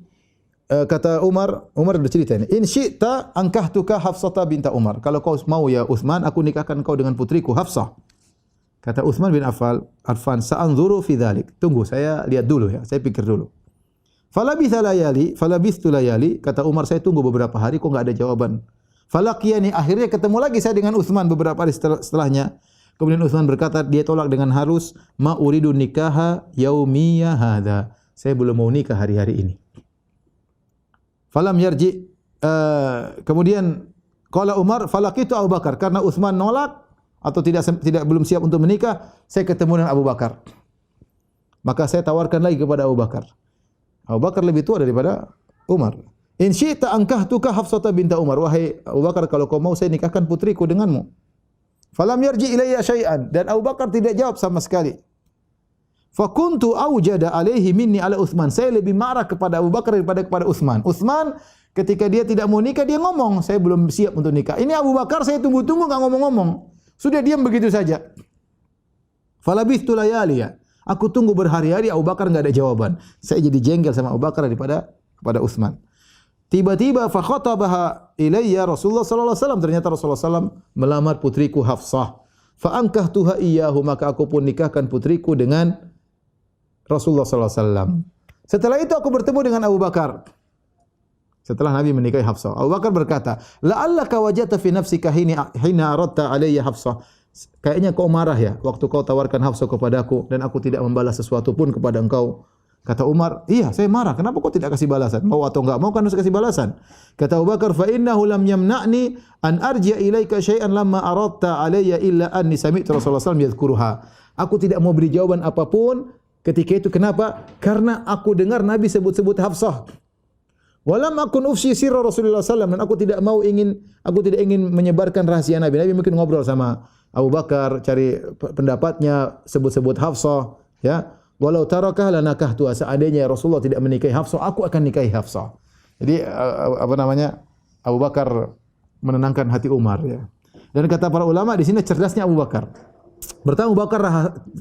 B: kata Umar bercerita ini, "In syi'ta ankahtuka Hafsata binta Umar." Kalau kau mau ya Utsman, aku nikahkan kau dengan putriku Hafsah. Kata Utsman bin Affan, "Sa'anzuru fi dzalik." Tunggu, saya lihat dulu ya, saya pikir dulu. Falabistu layali, kata Umar, saya tunggu beberapa hari kok enggak ada jawaban. Falaqiyani, akhirnya ketemu lagi saya dengan Utsman beberapa hari setelahnya. Kemudian Utsman berkata, dia tolak dengan halus, "Ma uridu nikaha yaumiyya hadza." Saya belum mau nikah hari-hari ini. Falam yarji, kemudian qala Umar, falaqitu Abu Bakar, karena Utsman nolak atau belum siap untuk menikah, saya ketemu dengan Abu Bakar. Maka saya tawarkan lagi kepada Abu Bakar. Abu Bakar lebih tua daripada Umar. In syi'ta ankahtuka Hafsata binta Umar. Wahai Abu Bakar, kalau kau mau saya nikahkan putriku denganmu. Falam yarji ilayya syai'an, dan Abu Bakar tidak jawab sama sekali. Fa kuntu aujada alaihi minni ala Utsman. Saya lebih marah kepada Abu Bakar daripada kepada Utsman. Utsman ketika dia tidak mau nikah, dia ngomong, saya belum siap untuk nikah. Ini Abu Bakar saya tunggu-tunggu enggak ngomong-ngomong. Sudah diam begitu saja. Falabithtu layaliya. Aku tunggu berhari-hari, Abu Bakar enggak ada jawaban. Saya jadi jengkel sama Abu Bakar daripada kepada Utsman. Tiba-tiba fa khatabaha ilayya Rasulullah sallallahu alaihi wasallam. Ternyata Rasulullah sallallahu melamar putriku Hafsah. Fa ankahtuha iyyahu, maka aku pun nikahkan putriku dengan Rasulullah sallallahu alaihi wasallam. Setelah itu aku bertemu dengan Abu Bakar. Setelah Nabi menikahi Hafsah, Abu Bakar berkata, "La'allaka wajadta fi nafsika hina aradta alayya Hafsah." Kayaknya kau marah ya waktu kau tawarkan Hafsah kepadaku dan aku tidak membalas sesuatu pun kepada engkau. Kata Umar, iya saya marah. Kenapa kau tidak kasih balasan? Mau atau enggak mau kan harus kasih balasan. Kata Abu Bakar, fa innahu lam yamna'ni an arji'a ilaika syai'an lamma aradta alayya illa anni sami'tu Rasulullah sallallahu alaihi wasallam yadhkuruha. Aku tidak mau beri jawaban apapun ketika itu. Kenapa? Karena aku dengar Nabi sebut-sebut Hafsah. Walam akun ufsi sirra Rasulullah sallallahu alaihi wasallam, dan aku tidak ingin menyebarkan rahasia Nabi. Nabi mungkin ngobrol sama Abu Bakar, cari pendapatnya, sebut-sebut Hafsah, ya. Walau tarakah lanakahtu, seandainya Rasulullah tidak menikahi Hafsah, aku akan nikahi Hafsah. Jadi Abu Bakar menenangkan hati Umar, ya. Dan kata para ulama di sini cerdasnya Abu Bakar. Pertama Abu Bakar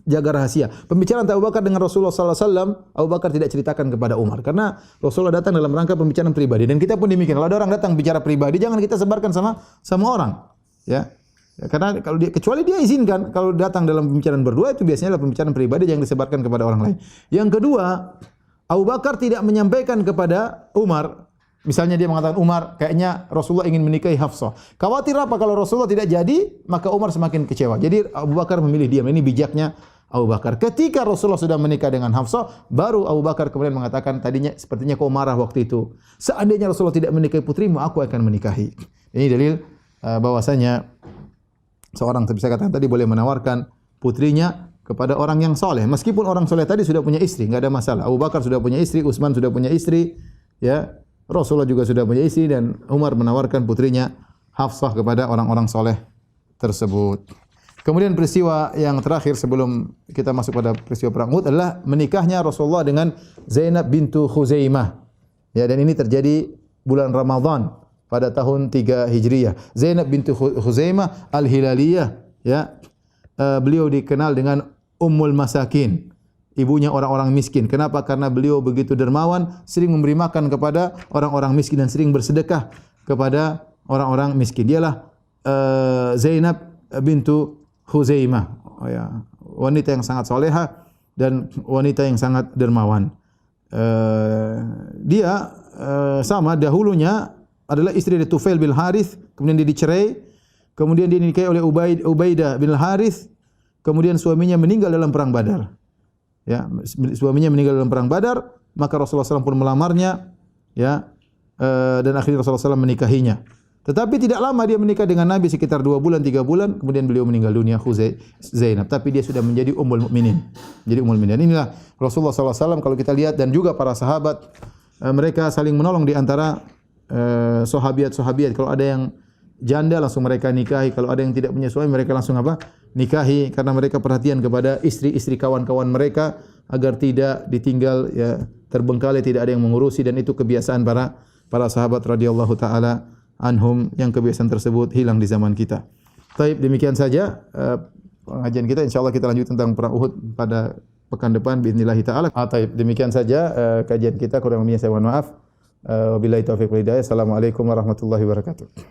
B: jaga rahasia. Pembicaraan Abu Bakar dengan Rasulullah sallallahu alaihi wasallam, Abu Bakar tidak ceritakan kepada Umar karena Rasulullah datang dalam rangka pembicaraan pribadi, dan kita pun demikian. Kalau ada orang datang bicara pribadi, jangan kita sebarkan sama orang, ya. Ya, karena kalau kecuali dia izinkan, kalau datang dalam pembicaraan berdua itu biasanya adalah pembicaraan pribadi yang disebarkan kepada orang lain. Yang kedua, Abu Bakar tidak menyampaikan kepada Umar. Misalnya dia mengatakan, Umar, kayaknya Rasulullah ingin menikahi Hafsah. Khawatir apa kalau Rasulullah tidak jadi, maka Umar semakin kecewa. Jadi Abu Bakar memilih diam. Ini bijaknya Abu Bakar. Ketika Rasulullah sudah menikah dengan Hafsah, baru Abu Bakar kemudian mengatakan, tadinya sepertinya kau marah waktu itu. Seandainya Rasulullah tidak menikahi putrimu, aku akan menikahi. Ini dalil bahwasanya seorang, saya katakan tadi, boleh menawarkan putrinya kepada orang yang soleh. Meskipun orang soleh tadi sudah punya istri, enggak ada masalah. Abu Bakar sudah punya istri, Utsman sudah punya istri, ya. Rasulullah juga sudah punya istri, dan Umar menawarkan putrinya Hafsah kepada orang-orang soleh tersebut. Kemudian peristiwa yang terakhir sebelum kita masuk pada peristiwa perang Uhud adalah menikahnya Rasulullah dengan Zainab bintu Khuzaimah. Ya, dan ini terjadi bulan Ramadan pada tahun 3 Hijriah. Zainab bintu Khuzaimah Al-Hilaliyah, ya. Beliau dikenal dengan Ummul Masakin, ibunya orang-orang miskin. Kenapa? Karena beliau begitu dermawan, sering memberi makan kepada orang-orang miskin dan sering bersedekah kepada orang-orang miskin. Dialah Zainab bintu Khuzaimah, ya. Wanita yang sangat soleha dan wanita yang sangat dermawan. Dia sama dahulunya adalah istri dari Tufail bin Harith, kemudian dia dicerai, kemudian dia dinikahi oleh Ubaidah bin Harith, kemudian suaminya meninggal dalam perang Badar. Ya, suaminya meninggal dalam perang Badar, maka Rasulullah SAW pun melamarnya, ya, dan akhirnya Rasulullah SAW menikahinya. Tetapi tidak lama dia menikah dengan Nabi, sekitar 2 bulan, 3 bulan, kemudian beliau meninggal dunia, Zainab. Tapi dia sudah menjadi Ummul Mukminin. Jadi Ummul Mukminin. Inilah Rasulullah SAW kalau kita lihat, dan juga para sahabat, mereka saling menolong di antara sahabiat. Kalau ada yang janda langsung mereka nikahi, kalau ada yang tidak punya suami mereka langsung nikahi, karena mereka perhatian kepada istri-istri kawan-kawan mereka agar tidak ditinggal, ya, terbengkalai, tidak ada yang mengurusi, dan itu kebiasaan para sahabat radhiyallahu taala anhum, yang kebiasaan tersebut hilang di zaman kita. Baik, demikian saja pengajian kita. Insyaallah kita lanjut tentang perang Uhud pada pekan depan باذنillah taala. Baik, demikian saja kajian kita, kurang lebihnya saya mohon maaf. Wabillahi taufiq wal hidayah. Assalamualaikum warahmatullahi wabarakatuh.